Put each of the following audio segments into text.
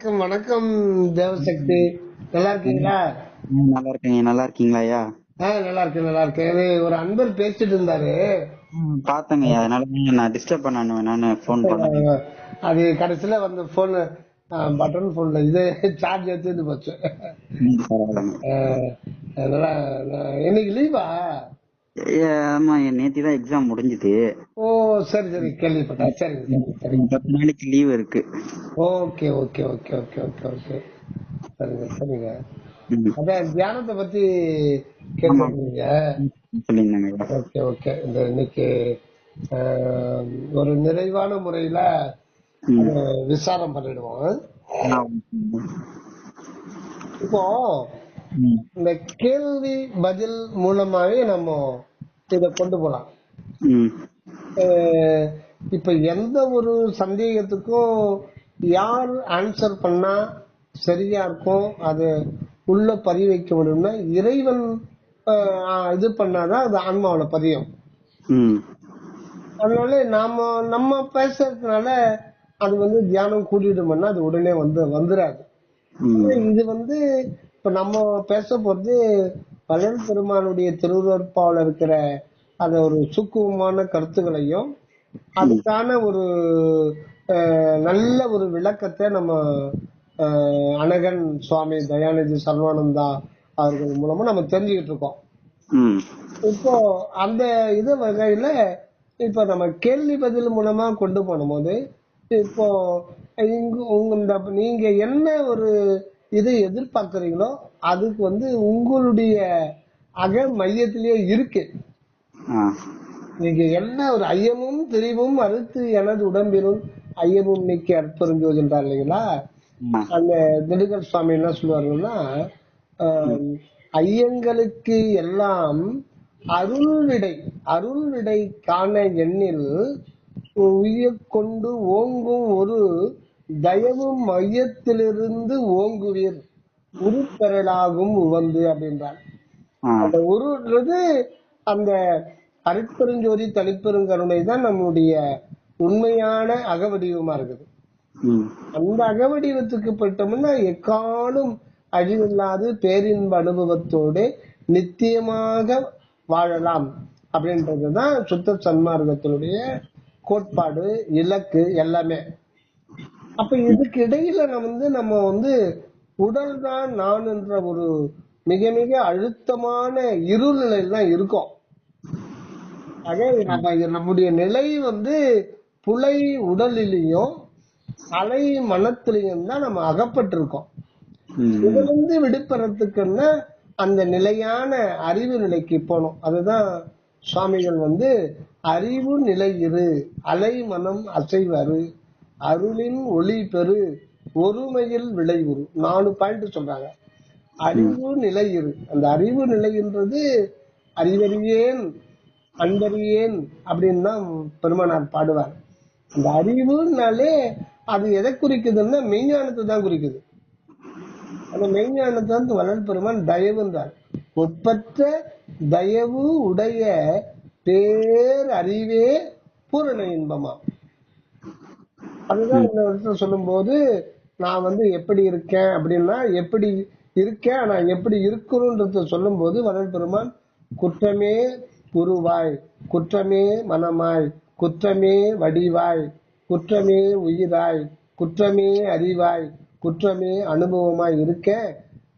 வணக்கம் வணக்கம் தேவசக்தி. நல்லா இருக்கீங்களா? நல்லா இருக்கேங்க. நல்லா இருக்கீங்களா ஐயா? நல்லா இருக்கேன் நல்லா இருக்கேன். இது ஒரு அன்பர் பேசிட்டு இருந்தாரு. பாத்தங்க ஐயா. அதனால நான் டிஸ்டர்ப் பண்ண வேணாம்னு போன் பண்ணேன். அது கடைசியில வந்து போன் பட்டன் போன்ல இது சார்ஜ் எடுத்து போச்சு. பரவாயில்லைங்க. அதனால இன்னைக்கு லீவா? ஆமா, நேத்திதான் எக்ஸாம் முடிஞ்சுது. ஓ சரி சரி, கேள்விப்பட்டேன். சரிங்க சரி சரி. 10 நாளைக்கு லீவ் இருக்கு. Okay okay okay okay okay okay. சரிங்க சரிங்க. ம். அதான் தியானத்தை பத்தி ஆமா, கேட்டிருந்தீங்க. சொல்லியிருந்தாங்க ஐயா. Okay okay. இந்த இன்னைக்கு ஆஹ், ஒரு நிறைவான முறையில ம். அதை விசாரம் பண்ணிடுவோம். ஆ. இப்போ ம். இந்த கேள்வி பதில் மூலமாவே நம்ம இத கொண்டு போலாம். ம். ஆஹ், இப்ப எந்த ஒரு சந்தேகத்துக்கும் யார் ஆன்சர் பண்ணா சரியா இருக்கும், அது உள்ள பதிய வைக்க முடியும்னா இறைவன் இது பண்ணாதான் அது ஆன்மாவில பதியும். ம். அதனால நம்ம பேசுறதுனால அது வந்து தியானம் கூட்டிடும்னா அது உடனே வந்துராது. ம். இது வந்து இப்ப நம்ம பேச போறது வள்ளல் பெருமானுடைய திருவருட்பாவில் இருக்கிற அந்த ஒரு சூக்குமமான கருத்துக்களையும் அதுக்கான ஒரு நல்ல ஒரு விளக்கத்தை நம்ம அனகன் சுவாமி தயாநிதி சர்வானந்தா அவர்கள் மூலமா நம்ம தெரிஞ்சுக்கிட்டு இருக்கோம். ம். இப்போ அந்த இது வகையில இப்ப நம்ம கேள்வி பதில் மூலமா கொண்டு போனும்போது இப்போ நீங்க என்ன ஒரு இதை எதிர்பார்க்கறீங்களோ அதுக்கு வந்து உங்களுடைய அக மையத்திலேயே இருக்கு. ஆ. நீங்க என்ன ஒரு ஐயமும் திரிவும் அறுத்து எனது உடம்பினும் ஐயமும் நீக்கி அற்புறிஞ்சோதுன்றார் இல்லைங்களா? ஆ. அந்த திண்டுக்கல் சுவாமி என்ன சொல்லுவாருன்னா, ஐயங்களுக்கு எல்லாம் அருள்விடை அருள்விடை காண எண்ணில் உய்யக் கொண்டு ஓங்கும் ஒரு தயவு மையத்திலிருந்து ஓங்குவீர் உருப்பெறலாகும் உவந்து அப்படின்றார். ஆ. அந்த உருன்றது அந்த அருட்பெருஞ்சோதி தனிப்பெருங்கருணை தான் நம்முடைய உண்மையான அகவடிவமா இருக்குது. ம். அந்த அகவடிவத்துக்கு போயிட்டோம்னா எக்காலும் அழிவில்லாது பேரின்ப அனுபவத்தோடு நித்தியமாக வாழலாம் அப்படின்றதுதான் சுத்த சன்மார்க்கத்தினுடைய கோட்பாடு, இலக்கு எல்லாமே. அப்ப இதுக்கு இடையில நம்ம வந்து உடல் தான் நான் என்ற ஒரு மிக மிக அழுத்தமான இருநிலையில தான் இருக்கோம். ஆக நம்முடைய நிலை வந்து புலை உடலிலையும் அலை மனத்திலையும் தான் நம்ம அகப்பட்டிருக்கோம். இதுல இருந்து விடுபடுறதுக்குன்னா அந்த நிலையான அறிவு நிலைக்கு போனோம். அதுதான் சுவாமிகள் வந்து அறிவு நிலை இரு, அலை மனம் அசைவரு, அருளின் ஒளி பெரு, ஒருமையில் விளைவுறு. 4 பாயிண்ட் சொல்றாங்க. அறிவு நிலை இரு. அந்த அறிவு நிலைன்றது அறிவறியேன் அன்பறியேன் அப்படின்னு தான் பெருமானார் பாடுவார். அந்த அறிவுனாலே அது எதை குறிக்குதுன்னா மெய்ஞானத்தை தான் குறிக்குது. அந்த மெய்ஞானத்தை வந்து வள்ளல் பெருமான் தயவுன்றார். ஒப்பற்ற தயவு உடைய பேர் அறிவே பூரண இன்பமா. அதுதான் இந்த இடத்துல சொல்லும் போது நான் வந்து எப்படி இருக்கேன் அப்படின்னா எப்படி இருக்கேன், நான் எப்படி இருக்கணும்ன்றத சொல்லும் போது வள்ளல் பெருமான் குற்றமே உருவாய், குற்றமே மனமாய், குற்றமே வடிவாய், குற்றமே உயிராய், குற்றமே அறிவாய், குற்றமே அனுபவமாய் இருக்க.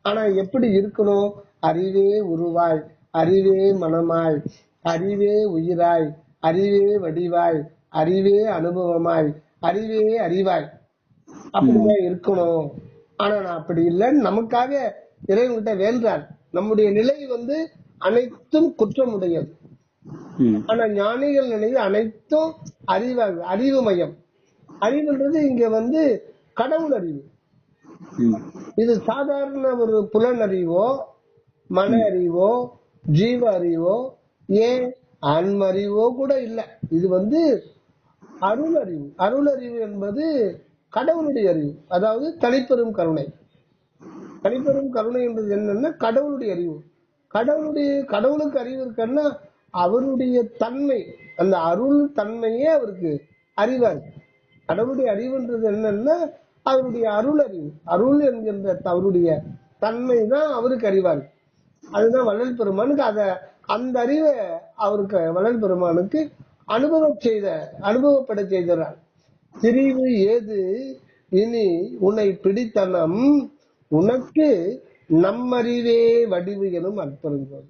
ஆனா எப்படி இருக்கணும்? அறிவே உருவாய், அறிவே மனமாய், அறிவே உயிராய், அறிவே வடிவாய், அறிவே அனுபவமாய், அறிவே அறிவாய், அப்படிதான் இருக்கணும். ஆனா நான் அப்படி இல்லைன்னு நமக்காக இறைவன்கிட்ட வேண்டார். நம்முடைய நிலை வந்து அனைத்தும் குற்றமுடையது. ஆனா ஞானிகள் நிலையில் அனைத்தும் அறிவு மையம். அறிவுன்றது இங்க வந்து கடவுள் அறிவு. இது சாதாரண ஒரு புலன் அறிவோ, மன அறிவோ, ஜீவ அறிவோ, ஏன் ஆன்ம அறிவோ கூட இல்லை. இது வந்து அருள் அறிவு. அருள் அறிவு என்பது கடவுளுடைய அறிவு, அதாவது தனிப்பெரும் கருணை. தனிப்பெரும் கருணை என்பது என்னன்னா கடவுளுடைய அறிவு. கடவுளுக்கு அறிவு இருக்குன்னா அவருடைய தன்மை, அந்த அருள் தன்மையே அவருக்கு அறிவா இருக்கு. கடவுளுடைய அறிவுன்றது என்னன்னா அவருடைய அருள் அறிவு. அருள் என்கின்ற அவருடைய தன்மை தான் அவருக்கு அறிவா இருக்கு. அதுதான் வள்ளல் பெருமானுக்கு அந்த அறிவை அவருக்கு வள்ளல் பெருமானுக்கு அனுபவப்பட செய்தார். பிரிவு ஏது இனி உன்னை பிடித்தனம் உனக்கு நம்மறிவே வடிவு எனும் அற்புதம்.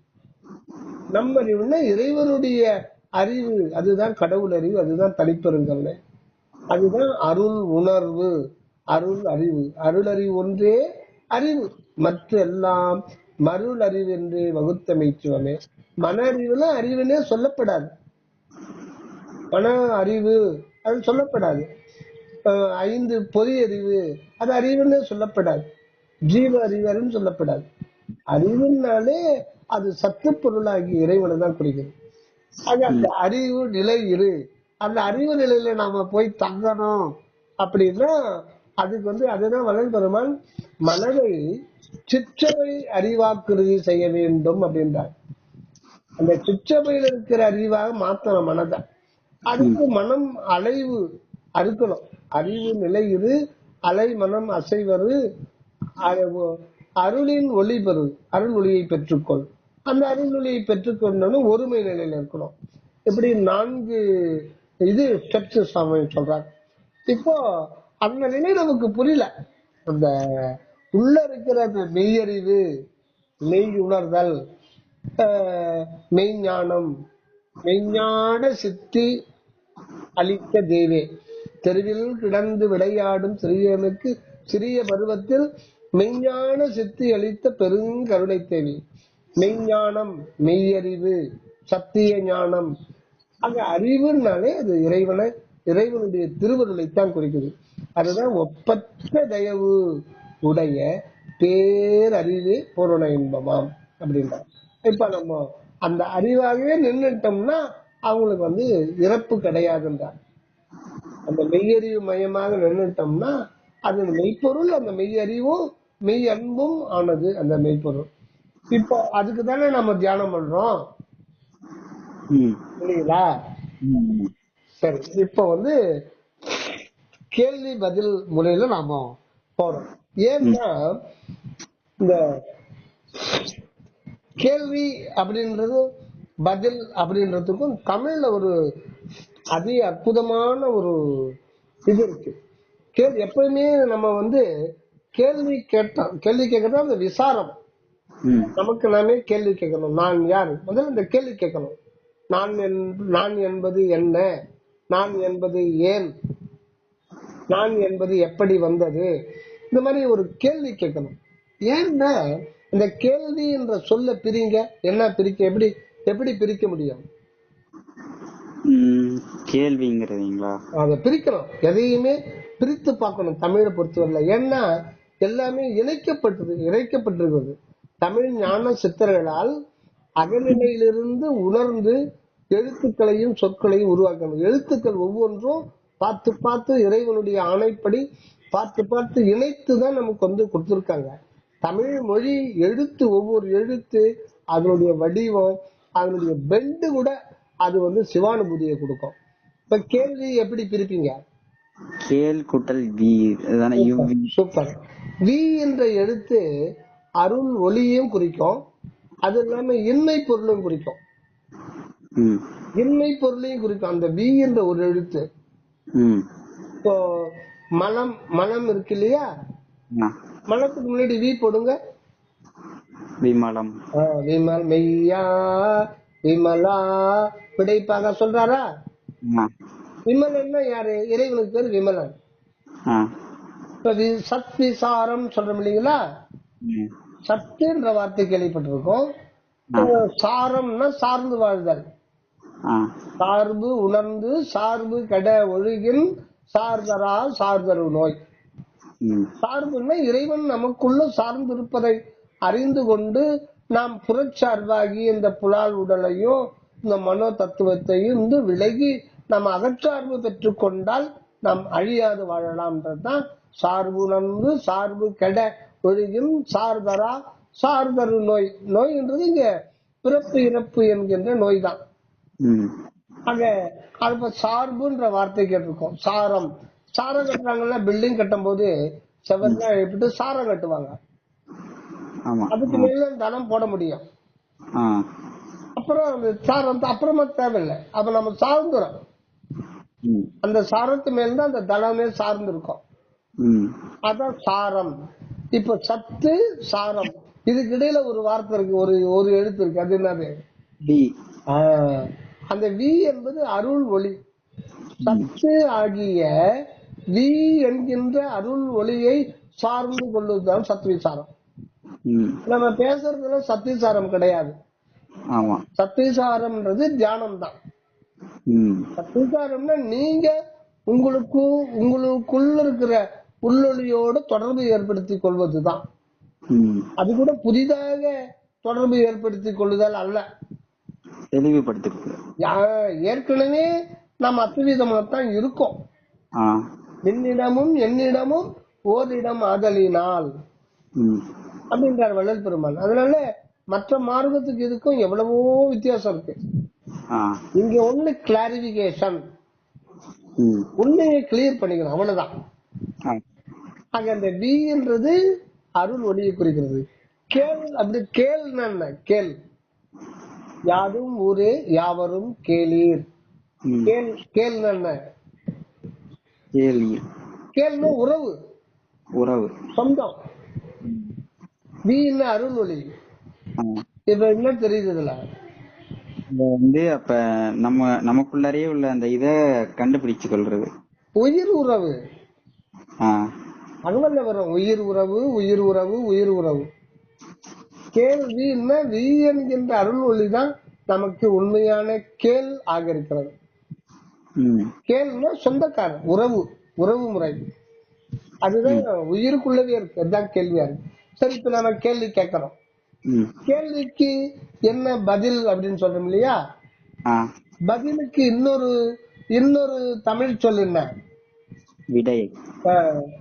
நம்மறிவுன்னா இறைவனுடைய அறிவு, அதுதான் கடவுள் அறிவு, அதுதான் தனிப்பெருங்கல்ல, அதுதான் அருள் உணர்வு, அருள் அறிவு. அருள் அறிவு ஒன்றே அறிவு, மற்ற எல்லாம் மருள் அறிவு என்றே வகுத்தமைச்சுவமே. மன அறிவுல அறிவுனே சொல்லப்படாது, மன அறிவு அது சொல்லப்படாது. 5 பொறி அறிவு அது அறிவுன்னு சொல்லப்படாது, ஜீவ அறிவுன்னு சொல்லப்படாது. அறிவுனாலே அது சத்து பொருளாகி இறைவனை தான் குறிக்கிறது. அது அந்த அறிவு நிலை அந்த அறிவு நிலையில நாம போய் தங்கணும் அப்படின்னா அதுக்கு அதுதான் வள்ளல் பெருமான் மனதை சிற்றவை அறிவாக்குறுதி செய்ய வேண்டும் அப்படின்றார். அந்த சிற்றவையில் இருக்கிற அறிவாக மாத்தணும் மனதை. அதுக்கு மனம் அலைவு அறுக்கணும். அறிவு நிலை அலை மனம் அசைவரு அருளின் ஒளி பெறு, அருள் ஒளியை பெற்றுக்கொள். அந்த அருள் ஒளியை பெற்றுக்கொண்டோன்னு ஒருமை நிலையில இருக்கணும். இப்படி 4 ஸ்டெப்ஸ் சொல்றாங்க. இப்போ அந்த நிலை நமக்கு புரியல. அந்த உள்ள இருக்கிற அந்த மெய்யறிவு, மெய் உணர்தல், மெய்ஞானம், மெய்ஞான சித்தி அளித்த தேவே, தெருவில் கிடந்து விளையாடும் சிறியனுக்கு சிறிய பருவத்தில் மெய்ஞான சித்தி அளித்த பெருங்கருணை தேவி. மெய்ஞானம், மெய்யறிவு, சத்திய ஞானம். அங்க அறிவுனாலே அது இறைவனுடைய திருவருளைத்தான் குறிக்குது. அதுதான் ஒப்பற்ற தயவு உடைய பேரறிவே பூரண இன்பமாம் அப்படின்னா. இப்ப நம்ம அந்த அறிவாகவே நின்றுட்டோம்னா அவங்களுக்கு இறப்பு கிடையாதுன்றார். அந்த மெய்யறிவு மயமாக நின்றுட்டோம்னா அது மெய்ப்பொருள், அந்த மெய்யறிவும் மெய் அன்பும் ஆனது அந்த மெய்ப்பொருள். இப்போ அதுக்கு தானே நம்ம தியானம் பண்றோம் இல்லைங்களா? சரி, இப்போ கேள்வி பதில் முறையில நாம போறோம். ஏன்னா இந்த கேள்வி அப்படின்றது பதில் அப்படின்றதுக்கும் தமிழ்ல ஒரு அதி அற்புதமான ஒரு இது இருக்கு. எப்பவுமே நம்ம கேள்வி கேட்கறது அந்த விசாரம். நமக்கு நாமே கேள்வி கேட்கணும். நான் யார்? முதல்ல இந்த கேள்வி கேட்கணும். நான் என்பது என்ன? நான் என்பது ஏன்? நான் என்பது எப்படி வந்தது? இந்த மாதிரி ஒரு கேள்வி கேட்கணும். ஏன்னா இந்த கேள்வி என்ற சொல்ல பிரிங்க, என்ன பிரிக்க, எப்படி பிரிக்க முடியும்? கேள்விங்கிறீங்களா? அதை பிரிக்கணும். எதையுமே பிரித்து பார்க்கணும் தமிழை பொறுத்தவரை. ஏன்னா எல்லாமே இணைக்கப்பட்டிருக்கிறது. தமிழ் ஞான சித்தர்களால் அகநிலையிலிருந்து உணர்ந்து எழுத்துக்களையும் சொற்களையும் உருவாக்கணும். எழுத்துக்கள் ஒவ்வொன்றும் பார்த்து பார்த்து இறைவனுடைய ஆணைப்படி பார்த்து இணைத்துதான் நமக்கு கொடுத்திருக்காங்க. தமிழ் மொழி எழுத்து, ஒவ்வொரு எழுத்து அதனுடைய வடிவம், அதனுடைய பெண்டு கூட அது சிவானுபூதியை கொடுக்கும். இப்ப கேள்வி எப்படி பிரிப்பீங்க? கேள் கூட்டல் வி. சூப்பர். வி என்ற எழுத்து அருள் ஒளியையும் குறிக்கும், அது இல்லாம இன்மை பொருளையும் குறிக்கும். இன்மை பொருளையும் குறிக்கும் அந்த வி என்ற ஒரு எழுத்து. இப்போ மலம் இருக்கு இல்லையா? மலத்துக்கு முன்னாடி வி போடுங்க. விமலம். விமல் மெய்யா விமலா விடைப்பாக சொல்றாரா? விமலன்னா யாரு? இறைவனுக்கு பேர் விமலன். சத் விசாரம் சொல்றோம் இல்லைங்களா? சத்துன்ற வார்த்தை கேள்விப்பட்டிருக்கோம். சாரம்னா சார்ந்து வாழ்தல். சார்பு உணர்ந்து சார்பு கெட ஒழுகின் சார்தரா சார்தரு நோய். சார்புன்னா இறைவன் நமக்குள்ள சார்ந்திருப்பதை அறிந்து கொண்டு நாம் புறச்சார்பாகி இந்த புலால் உடலையும் இந்த மனோ தத்துவத்தையும் விலகி நாம் அகச்சார்பு பெற்றுக் கொண்டால் நாம் அழியாது வாழலாம்ன்றதுதான் சார்பு உணர்ந்து சார்பு கெட ஒழுகின் சார்தரா சார்தரு நோய். நோய்ன்றது இங்க பிறப்பு இறப்பு என்கின்ற நோய் தான். அங்க அது சார்புன்ற வார்த்தை கேட்டிருக்கோம். சாரம் சாரம் கட்டுறாங்கன்னா பில்டிங் கட்டும் போது செவர்லாம் எழுப்பிட்டு சாரம் கட்டுவாங்க. ஆமா. அதுக்கு மேல தனம் போட முடியும். ஆ. அப்புறம் அந்த சாரம் அப்புறமா தேவையில்லை. அப்ப நம்ம சார்ந்துடும். ம். அந்த சாரத்து மேல்தான் அந்த தனமே சார்ந்து இருக்கும். ம். அதான் சாரம். இப்ப சத்து சாரம் இதுக்கு இடையில ஒரு வார்த்தை இருக்கு, ஒரு எழுத்து இருக்கு. அது என்னது? டி. அந்த வி என்பது அருள் ஒளி. சத்து ஆகிய வி என்கின்ற அருள் ஒளியை சார்ந்து கொள்வதுதான் சத்விசாரம். ம். நம்ம பேசுறதுல சத்விசாரம் கிடையாது. ஆமா. சத்விசாரம்ன்றது தியானம் தான். ம். சத்விசாரம்னா நீங்க உங்களுக்குள்ள இருக்கிற உள்ளொளியோட தொடர்பு ஏற்படுத்திக் கொள்வதுதான். ம். அது கூட புதிதாக தொடர்பு ஏற்படுத்திக் கொள்ளுதல் அல்ல. தெளிவுபடுத்திருக்கு. ஏற்கனவே நாம் அத்விதமாகத்தான் இருக்கோம். ஆ. என்னிடமும் என்னிடமும் ஓரிடம் ஆதலினால் ம். அப்படின்றார் வள்ளல் பெருமான். அதனால மற்ற மார்க்கத்துக்கு இதுக்கும் எவ்வளவோ வித்தியாசம் இருக்கு. ஆ. இங்க ஒண்ணு கிளாரிபிகேஷன், ம். உண்மையை கிளியர் பண்ணிக்கணும், அவ்வளவுதான். ஆ. அங்க அந்த வின்றது அருள் ஒளியை குறிக்கிறது. கேள் அப்படி கேள்னா என்ன? கேள் யாதும் ஊரே யாவரும் கேளீர். ம். கேள்னா என்ன? கேள்வி. கேள்னா உறவு, உறவு, சொந்தம். வீண் அருள் ஒளி. ஆ. இப்ப என்ன தெரியுது இதுல? இத வந்து அப்ப நமக்குள்ளரே உள்ள அந்த இத கண்டுபிடிச்சு கொள்றது. உயிர் உறவு. ஆ. அகவல்ல வரும் உயிர் உறவு, உயிர் உறவு, உயிர் உறவு. கேள்வின்னா வீ என்கின்ற அருள் ஒளிதான் நமக்கு உண்மையான கேள் ஆக இருக்கிறது. ம். கேள்னா சொந்தக்காரன், உறவு, உறவு முறை. அதுதான் உயிருக்குள்ளவே இருக்கு. அதுதான் கேள்வியா இருக்கு. சரி, இப்ப நம்ம கேள்வி கேட்கிறோம். ம். கேள்விக்கு என்ன பதில் அப்படின்னு சொல்றோம் இல்லையா? ஆ. பதிலுக்கு இன்னொரு தமிழ் சொல் என்ன? விடை.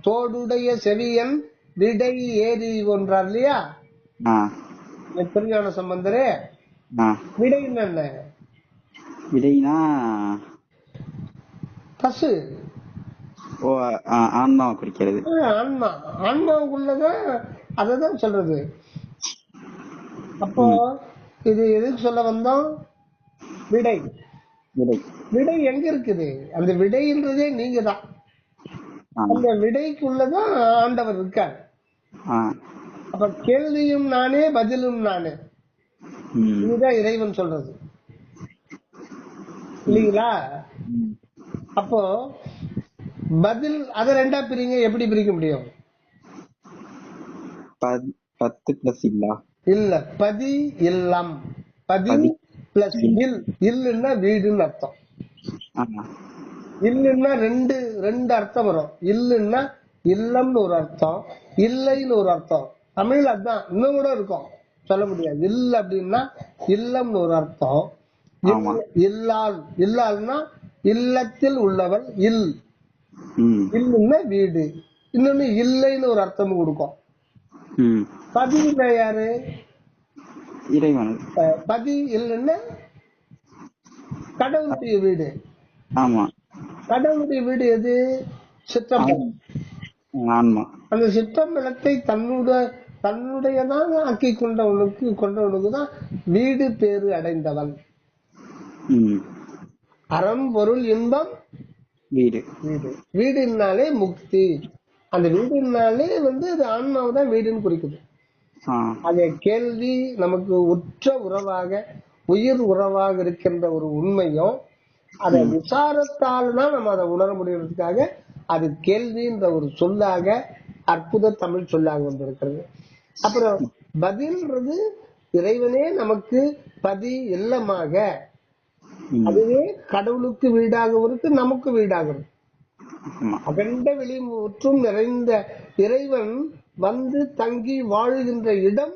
தோடுடைய செவியன் விடை ஏறி ஒன்றார் இல்லையா ஆ. திருஞான சம்பந்தரே? ஆ. விடை என்ன? விடைனா பசு. ஓ, ஆன்மாவை குறிக்கிறது. ஆன்மா. ஆன்மாவுக்குள்ளதான் அததான் சொல்றது. அப்போ இது எதுக்கு சொல்ல வந்தோம்? விடை. விடை. விடை எங்க இருக்குது? அந்த விடைன்றதே நீங்க தான். அந்த விடைக்குள்ளதான் ஆண்டவர் இருக்கார். அப்ப கேள்வியும் நானே, பதிலும் நானே. இதுதான் இறைவன் சொல்றது இல்லீங்களா? அப்போ பதில் அதை ரெண்டா பிரிங்க. எப்படி பிரிக்க முடியும்? 10 பிளஸ் இல்ல, பதி இல்லம். பதி பிளஸ் இல். இல்லுன்னா வீடுன்னு அர்த்தம். இல்லுன்னா ரெண்டு அர்த்தம் வரும். இல்லுன்னா இல்லம்னு ஒரு அர்த்தம், இல்லைன்னு ஒரு அர்த்தம். தமிழ் அதான். இன்னும் கூட இருக்கும், சொல்ல முடியாது. இல்ல அப்படின்னா இல்லம்னு ஒரு அர்த்தம். இல்லால்னா இல்லத்தில் உள்ளவள் இல். இல்லுன்னா வீடு. இன்னொன்னு இல்லைன்னு ஒரு அர்த்தம் கொடுக்கும். பதினா யாரு? இறைவன். பதி இல்லைன்னா கடவுளுடைய வீடு. ஆமா. கடவுளுடைய வீடு எது? சிற்றம்பலம். அந்த சிற்றம்பலத்தை தன்னுடையதாக ஆக்கி கொண்டவனுக்கு தான் வீடு பேரு அடைந்தவன். அறம் பொருள் இன்பம் வீடு. வீடுனாலே முக்தி. அந்த வீடுனாலே அது ஆன்மாவை தான் வீடுன்னு குறிக்குது. அந்த கேள்வி நமக்கு உற்ற உறவாக, உயிர் உறவாக இருக்கின்ற ஒரு உண்மையும் அதை விசாரத்தால் தான் நம்ம அதை உணர முடியறதுக்காக அது கேள்வின்ற ஒரு சொல்லாக, அற்புத தமிழ் சொல்லாக வந்திருக்கிறது. அப்புறம் பதில்ன்றது இறைவனே நமக்கு பதி இல்லமாக, அதுவே கடவுளுக்கு வீடாகவும் இருக்கு, நமக்கு வீடாகும். அகண்ட வெளி முற்றும் நிறைந்த இறைவன் வந்து தங்கி வாழுகின்ற இடம்,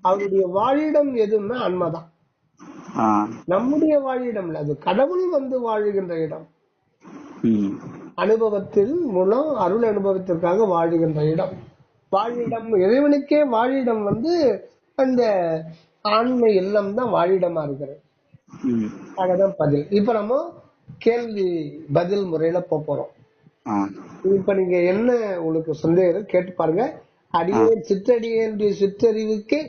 அவருடைய வாழிடம் எதுன்னா ஆன்மாதான். நம்முடைய வாழிடம் இல்ல, அது கடவுள் வந்து வாழுகின்ற இடம். அனுபவத்தின் மூலம் அருள் அனுபவத்திற்காக வாழுகின்ற இடம். வாழிடம் இறைவனுக்கே வாழிடம் அந்த ஆன்ம இல்லம் தான் வாழிடமா இருக்கிறது. அதான் பதில். இப்ப நம்ம கேள்வி பதில் முறையில போறோம். ஆ இப்ப நீங்க என்ன உங்களுக்கு சந்தேகம் கேட்டு பாருங்க. அடியேன் சிற்றடியேனுடைய சிற்றறிவுக்கு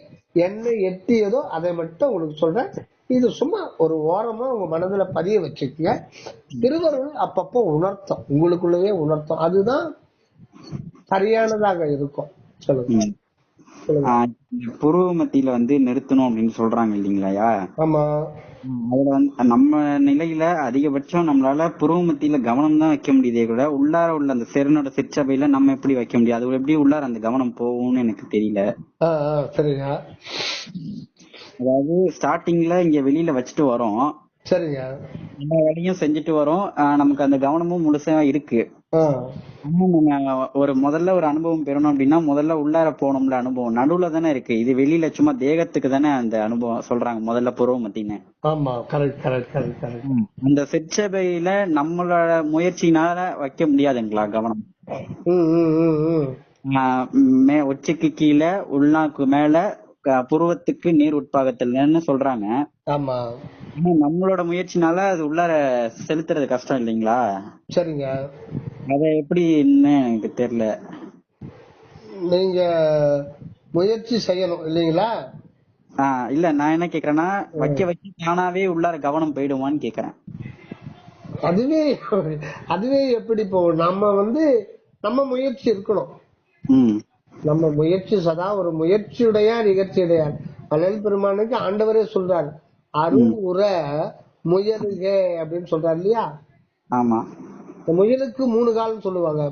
என்ன எட்டியதோ அதை மட்டும் உங்களுக்கு சொல்றேன். இது சும்மா ஒரு ஓரமா உங்க மனதுல பதிய வச்சுக்கங்க. திருவருள் அப்பப்போ உணர்த்தும், உங்களுக்குள்ளேயே உணர்த்தும். அதுதான் சரியானதாக இருக்கும். சொல்லுங்க ம். சொல்லுங்க. புருவ மத்தியில நிறுத்தணும் அப்படின்னு சொல்றாங்க இல்லைங்களாயா? ஆமா அதுல நம்ம நிலையில அதிகபட்சம் நம்மளால புருவ மத்தியில கவனம் தான் வைக்க முடியுதே கூட உள்ளார உள்ள அந்த செரனோட சிற்றபையில நம்ம எப்படி வைக்க முடியும்? அது எப்படி உள்ளார அந்த கவனம் போகும்னு எனக்கு தெரியல. சரிங்க அதாவது ஸ்டார்டிங்ல இங்க வெளியில வச்சுட்டு வரோம், சரிங்க. எல்லா வேலையும் செஞ்சுட்டு வரோம், நமக்கு அந்த கவனமும் முழுசா இருக்கு. ஆனா நம்ம முதல்ல ஒரு அனுபவம் பெறணும் அப்படின்னா முதல்ல உள்ளார போகணும்ல. அனுபவம் நடுவுல தானே இருக்கு. இது வெளியில சும்மா தேகத்துக்கு தானே அந்த அனுபவம் சொல்றாங்க முதல்ல புருவ மத்தின்னு. ஆமா கரெக்ட் கரெக்ட் கரெக்ட் கரெக்ட். அந்த சிற்றபையில நம்மளோட முயற்சினால வைக்க முடியாதுங்களா கவனம்? உச்சிக்கு கீழே உள்நாக்கு மேல புருவத்துக்கு நீர் உட்பாகத்தில்னு சொல்றாங்க. ஆமா ஆனா நம்மளோட முயற்சினால அது உள்ளார செலுத்துறது கஷ்டம் இல்லைங்களா? சரிங்க. அத எப்படின்னு எனக்கு தெரியல. நீங்க முயற்சி செய்யணும் இல்லைங்களா? இல்ல நான் என்ன கேக்குறேன்னா வைக்க தானாவே உள்ளார கவனம் போயிடுவான்னு கேக்குறேன். அதுவே அதுவே எப்படி போகும்? நம்ம முயற்சி இருக்கணும். நம்ம முயற்சி சதா ஒரு முயற்சியுடையார் நிகழ்ச்சியுடையார். வள்ளல் பெருமானுக்கு ஆண்டவரே சொல்றாரு, அருள் உற முயலுக அப்படின்னு சொல்றாரு இல்லையா? ஆமா. முயலுக்கு 3 கால்னு சொல்லுவாங்க.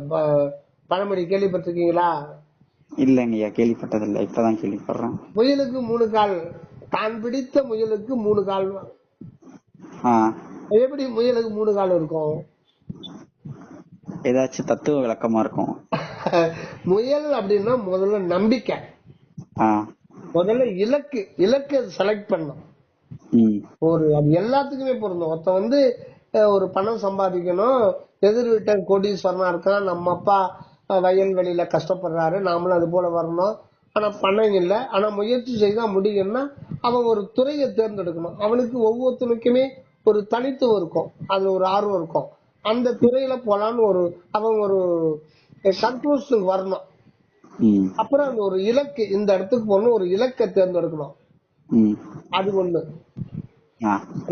பழமொழி கேள்விப்பட்டிருக்கீங்களா? இல்லைங்கய்யா, கேள்விப்பட்டதில்லை, இப்பதான் கேள்விப்படுறேன். முயலுக்கு 3 கால், தான் பிடித்த முயலுக்கு 3 கால். எப்படி முயலுக்கு 3 கால் இருக்கும்? ஏதாச்சும் தத்துவ விளக்கமா இருக்கும். முயல் அப்படின்னா முதல்ல நம்பிக்கை, முதல்ல இலக்கு செலக்ட் பண்ணும். அது எல்லாத்துக்குமே பொருந்தும். ஒருத்த ஒரு பணம் சம்பாதிக்கணும், எதிர் வீட்ட கோடீஸ்வரனா இருக்கான், நம்ம அப்பா வயல்வெளியில கஷ்டப்படுறாரு, நாமளும் அது போல வரணும், ஆனா பணம் இல்லை, ஆனா முயற்சி செய்தா முடியும்னா அவன் ஒரு துறையை தேர்ந்தெடுக்கணும். அவனுக்கு ஒவ்வொருத்தனுக்குமே ஒரு தனித்துவம் இருக்கும், அது ஒரு ஆர்வம் இருக்கும். அந்த துறையில போலான்னு அவன் ஒரு கன்க்ளூஷனுக்கு வரணும். அப்புறம் அந்த ஒரு இலக்கு, இந்த இடத்துக்கு போகணும், ஒரு இலக்கை தேர்ந்தெடுக்கணும். அது ஒண்ணு.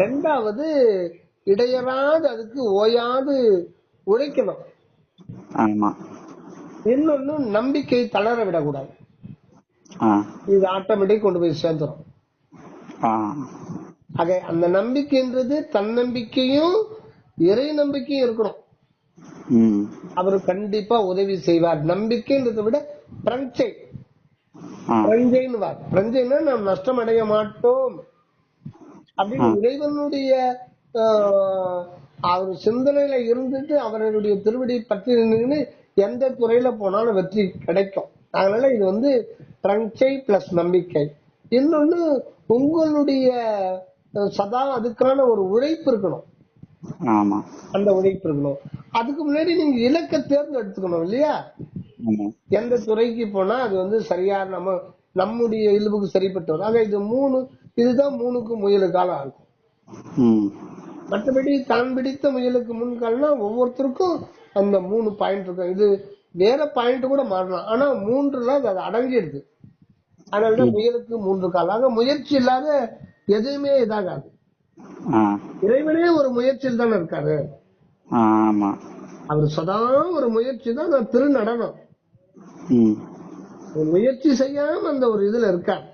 ரெண்டாவது, இடையறாது அதுக்கு ஓயாது உழைக்கணும். இன்னொன்னு, நம்பிக்கை தளர விடக்கூடாது. இது ஆட்டோமேட்டிக் கொண்டு போய் சேர்ந்துடும். ஆக அந்த நம்பிக்கைன்றது தன்னம்பிக்கையும் இறை நம்பிக்கையும் இருக்கணும். அவரு கண்டிப்பா உதவி செய்வார். நம்பிக்கைன்றதை விட பிரஞ்சைன்னு நாம் நஷ்டம் அடைய மாட்டோம் அப்படின்னு இறைவனுடைய அவர் சிந்தனையில இருந்துட்டு அவர்களுடைய திருவடி பற்றி நின்று எந்த துறையில போனாலும் வெற்றி கிடைக்கும். அதனால இது பிரஞ்சை பிளஸ் நம்பிக்கை. இன்னொன்னு, உங்களுடைய சதா அதுக்கான ஒரு உழைப்பு இருக்கணும். அந்த உழைப்பு இருக்கணும். அதுக்கு முன்னாடி நீங்க இலக்கை தேர்ந்தெடுத்துக்கணும் இல்லையா? எந்த துறைக்கு போனா அது சரியா நம்முடைய இயல்புக்கு சரிப்பட்டு வரும். ஆக இதுதான் 3க்கு முயலுக்காலம் இருக்கும். மற்றபடி தான் பிடித்த முயலுக்கு முன்கால்னா ஒவ்வொருத்தருக்கும் அந்த 3 பாயிண்ட் இருக்கும். இது வேற பாயிண்ட் கூட மாறலாம், ஆனா 3ல அது அடங்கிடுது. அதனாலதான் முயலுக்கு 3 கால். ஆக முயற்சி இல்லாத எதுவுமே இதாகாது. இறைவனே ஒரு முயற்சியில் தானே இருக்காரு. அவர் சதா ஒரு முயற்சி தான். திருநடனம் முயற்சி செய்யாம அந்த ஒரு இதுல இருக்கார்.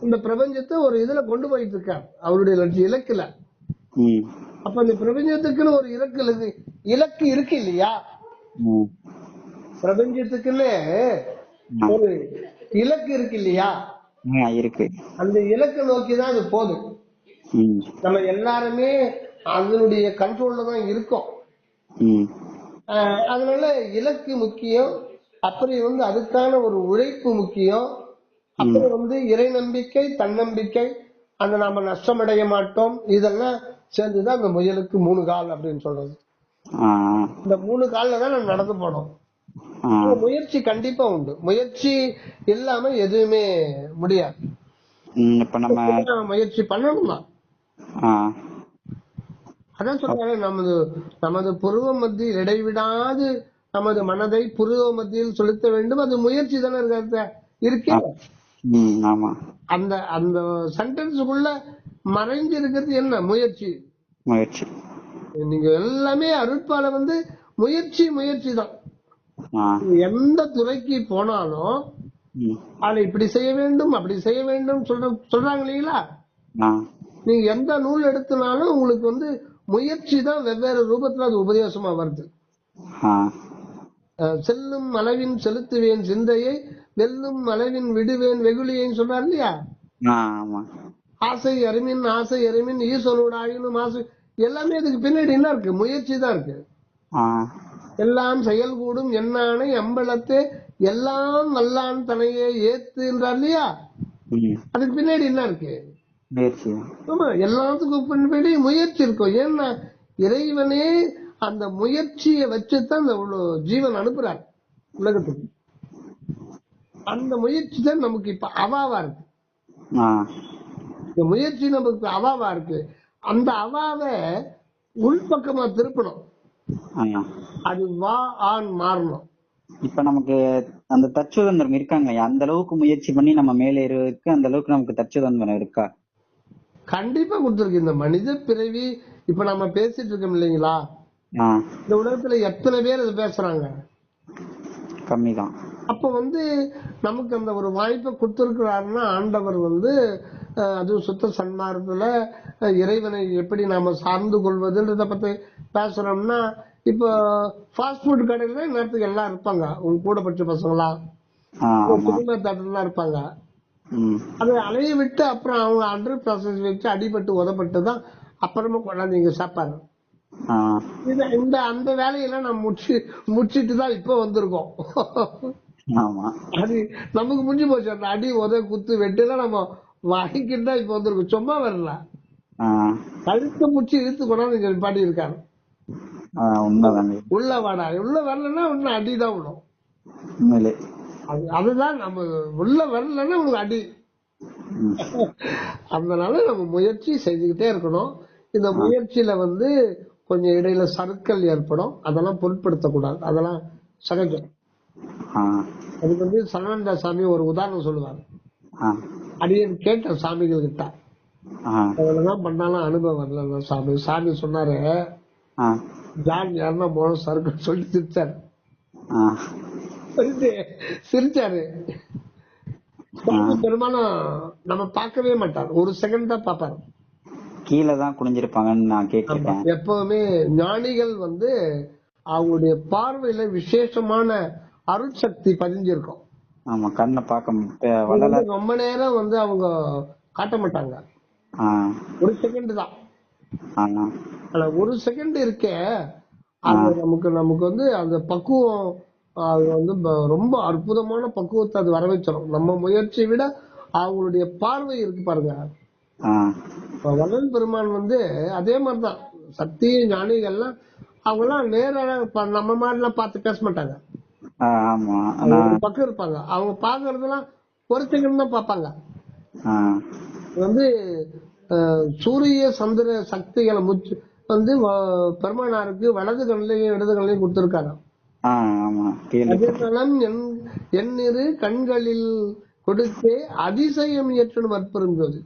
இந்த பிரபஞ்சத்தை ஒரு இதுல கொண்டு போயிட்டு இருக்கார் அவருடைய இலக்குல. அப்ப இந்த பிரபஞ்சத்துக்குன்னு ஒரு இலக்கு இருக்கு இல்லையா? பிரபஞ்சத்துக்குன்னு ஒரு இலக்கு இருக்கு இல்லையா? இருக்கு. அந்த இலக்கை நோக்கிதான் அது போதும். நம்ம எல்லாருமே அதனுடைய கண்ட்ரோல்ல தான் இருக்கோம். அதனால இலக்கு முக்கியம். அப்புறம் அதுக்கான ஒரு உழைப்பு முக்கியம். அப்புறம் இறை நம்பிக்கை, தன்னம்பிக்கை, அந்த நாம நஷ்டமடைய மாட்டோம், இதெல்லாம் சேர்ந்துதான் அந்த முயலுக்கு 3 கால் அப்படின்னு சொல்றது. இந்த 3 கால்ல தான் நம்ம நடந்து போனோம். முயற்சி கண்டிப்பா உண்டு. முயற்சி இல்லாம எதுவுமே முடியாது. முயற்சி பண்ணணுமா? அதான் சொல்றாங்க, நமது நமது புருவ மத்தியில் இடைவிடாது நமது மனதை புருவ மத்தியில் செலுத்த வேண்டும். அது முயற்சி தானே இருக்கே. ஆமா, அந்த அந்த சென்டென்ஸுக்குள்ள மறைஞ்சு இருக்கிறது என்ன? முயற்சி. முயற்சி. நீங்க எல்லாமே அருட்பால முயற்சி முயற்சி தான். எந்த துறைக்கு போனாலும் அதை இப்படி செய்ய வேண்டும் அப்படி செய்ய வேண்டும் சொல்றாங்க இல்லைங்களா? நீங்க எந்த நூல் எடுத்தனாலும் உங்களுக்கு முயற்சி தான் வெவ்வேறு ரூபத்துல அது உபதேசமா வருது. செல்லும் அளவின் செலுத்துவேன் சிந்தையை, வெல்லும் அளவின் விடுவேன் வெகுளியைன்னு சொல்றாரு இல்லையா? ஆசை அறிமின் ஆசை அறிமின் ஈசனோட ஆயினும் ஆசை, எல்லாமே அதுக்கு பின்னாடி என்ன இருக்கு? முயற்சி தான் இருக்கு. எல்லாம் செயல் கூடும் என்னானை அம்பலத்தே எல்லாம் வல்லான் தனையே ஏத்துன்றார் இல்லையா? அதுக்கு பின்னாடி என்ன இருக்கு? ஆமா, எல்லாத்துக்கும் பின்னாடி முயற்சி இருக்கும். ஏன்னா இறைவனே அந்த முயற்சியை வச்சுதான் அந்த ஜீவன் அனுப்புறார் உலகத்துக்கு. அந்த முயற்சி தான் நமக்கு இப்ப அவாவா இருக்கு. இந்த முயற்சி நமக்கு அவாவா இருக்கு. அந்த அவாவை உள்பக்கமா திருப்பணும். அது வா ஆன் மாறணும். இப்ப நமக்கு அந்த தச்சுதந்திரம் இருக்காங்க, அந்த அளவுக்கு முயற்சி பண்ணி நம்ம மேல ஏறுவதற்கு அந்த அளவுக்கு நமக்கு தச்சுதந்திரம் இருக்கா? கண்டிப்பா கொடுத்துருக்கு. இந்த மனித பிறவி இப்ப நம்ம பேசிட்டு இருக்கோம் இல்லைங்களா? இந்த உலகத்துல எத்தனை பேர் அதை பேசுறாங்க? கம்மிதான். அப்ப நமக்கு அந்த ஒரு வாய்ப்பை கொடுத்திருக்கிறாருன்னா ஆண்டவர் அது சுத்த சன்மார்க்கத்துல இறைவனை எப்படி நாம சார்ந்து கொள்வதுன்றத பத்தி பேசுறோம்னா, இப்ப ஃபாஸ்ட் ஃபுட் கடையில நேரத்துக்கு எல்லாம் இருப்பாங்க. உங்க கூட படிச்ச பசங்களா சினிமா தேட்டர்லாம் இருப்பாங்க. அதை அலைய விட்டு அப்புறம் அவங்க அண்டர் ப்ராசஸ் வச்சு அடிபட்டு உதப்பட்டு தான் அப்புறமா கொண்டாந்து இங்க சாப்பாடு. இந்த அந்த வேலையெல்லாம் நம்ம முடிச்சிட்டு தான் இப்ப வந்திருக்கோம். அது நமக்கு முடிஞ்சு போச்சு. அந்த அடி உத குத்து வெட்டுலாம் நம்ம வாங்கிக்கிட்டு தான் இப்ப வந்திருக்கோம். சும்மா வரல, கழுத்த முடிச்சு இழுத்து கொண்டாந்து பாடி இருக்காரு. உள்ள வாடா, உள்ள வரலன்னா இன்னும் அடிதான் விடும். அதுதான் நம்ம உள்ள வரலன்னா உங்களுக்கு அடி. அதனால நம்ம முயற்சி செஞ்சுக்கிட்டே இருக்கணும். இந்த முயற்சியில கொஞ்சம் இடையில சறுக்கல் ஏற்படும். அதெல்லாம் பொருட்படுத்தக்கூடாது. அதெல்லாம் சகஜம். அதுக்கு சரவணா சாமி ஒரு உதாரணம் சொல்லுவார். அடியன் கேட்ட சாமிகள் கிட்ட அதெல்லாம் பண்ணாலும் அனுபவம் வரல சாமி. சாமி சொன்னாரு, ஜான் யாருன்னா போன சறுக்கல் சொல்லி சிரிச்சாரு. சிரிச்சாரு. பெரும்பாலும் நம்ம பார்க்கவே மாட்டார், ஒரு செகண்ட் தான் பாப்பாரு. கீழே தான் குனிஞ்சிருப்பாங்கன்னு நான் கேட்கிறேன். எப்பவுமே ஞானிகள் அவங்களுடைய பார்வையில விசேஷமான அருட்சக்தி பதிஞ்சிருக்கும். ஆமா, கண்ணை பார்க்க ரொம்ப நேரம் அவங்க காட்ட மாட்டாங்க. ஒரு செகண்ட் தான். ஒரு செகண்ட் இருக்க நமக்கு அந்த பக்குவம் அது ரொம்ப அற்புதமான பக்குவத்தை அது வர வச்சிடும். நம்ம முயற்சியை விட அவங்களுடைய பார்வை இருக்கு பாருங்க. வள்ளல் பெருமான் அதே மாதிரிதான். சத்திய ஞானிகள்லாம் அவங்கெல்லாம் நேர நம்ம மாதிரி எல்லாம் பார்த்து பேச மாட்டாங்க. ஒரு பக்கம் இருப்பாங்க. அவங்க பாக்குறதுலாம் ஒரு செகண்ட் தான் பார்ப்பாங்க. சூரிய சந்திர சக்திகளை முச்சு பெருமானாருக்கு வலது கண்ணையும் இடது கண்ணையும் கொடுத்திருக்காங்க. எண்ணிரு கண்களில் கொடுத்தே அதிசயம் இயற்றணும் வற்புறுந்தது.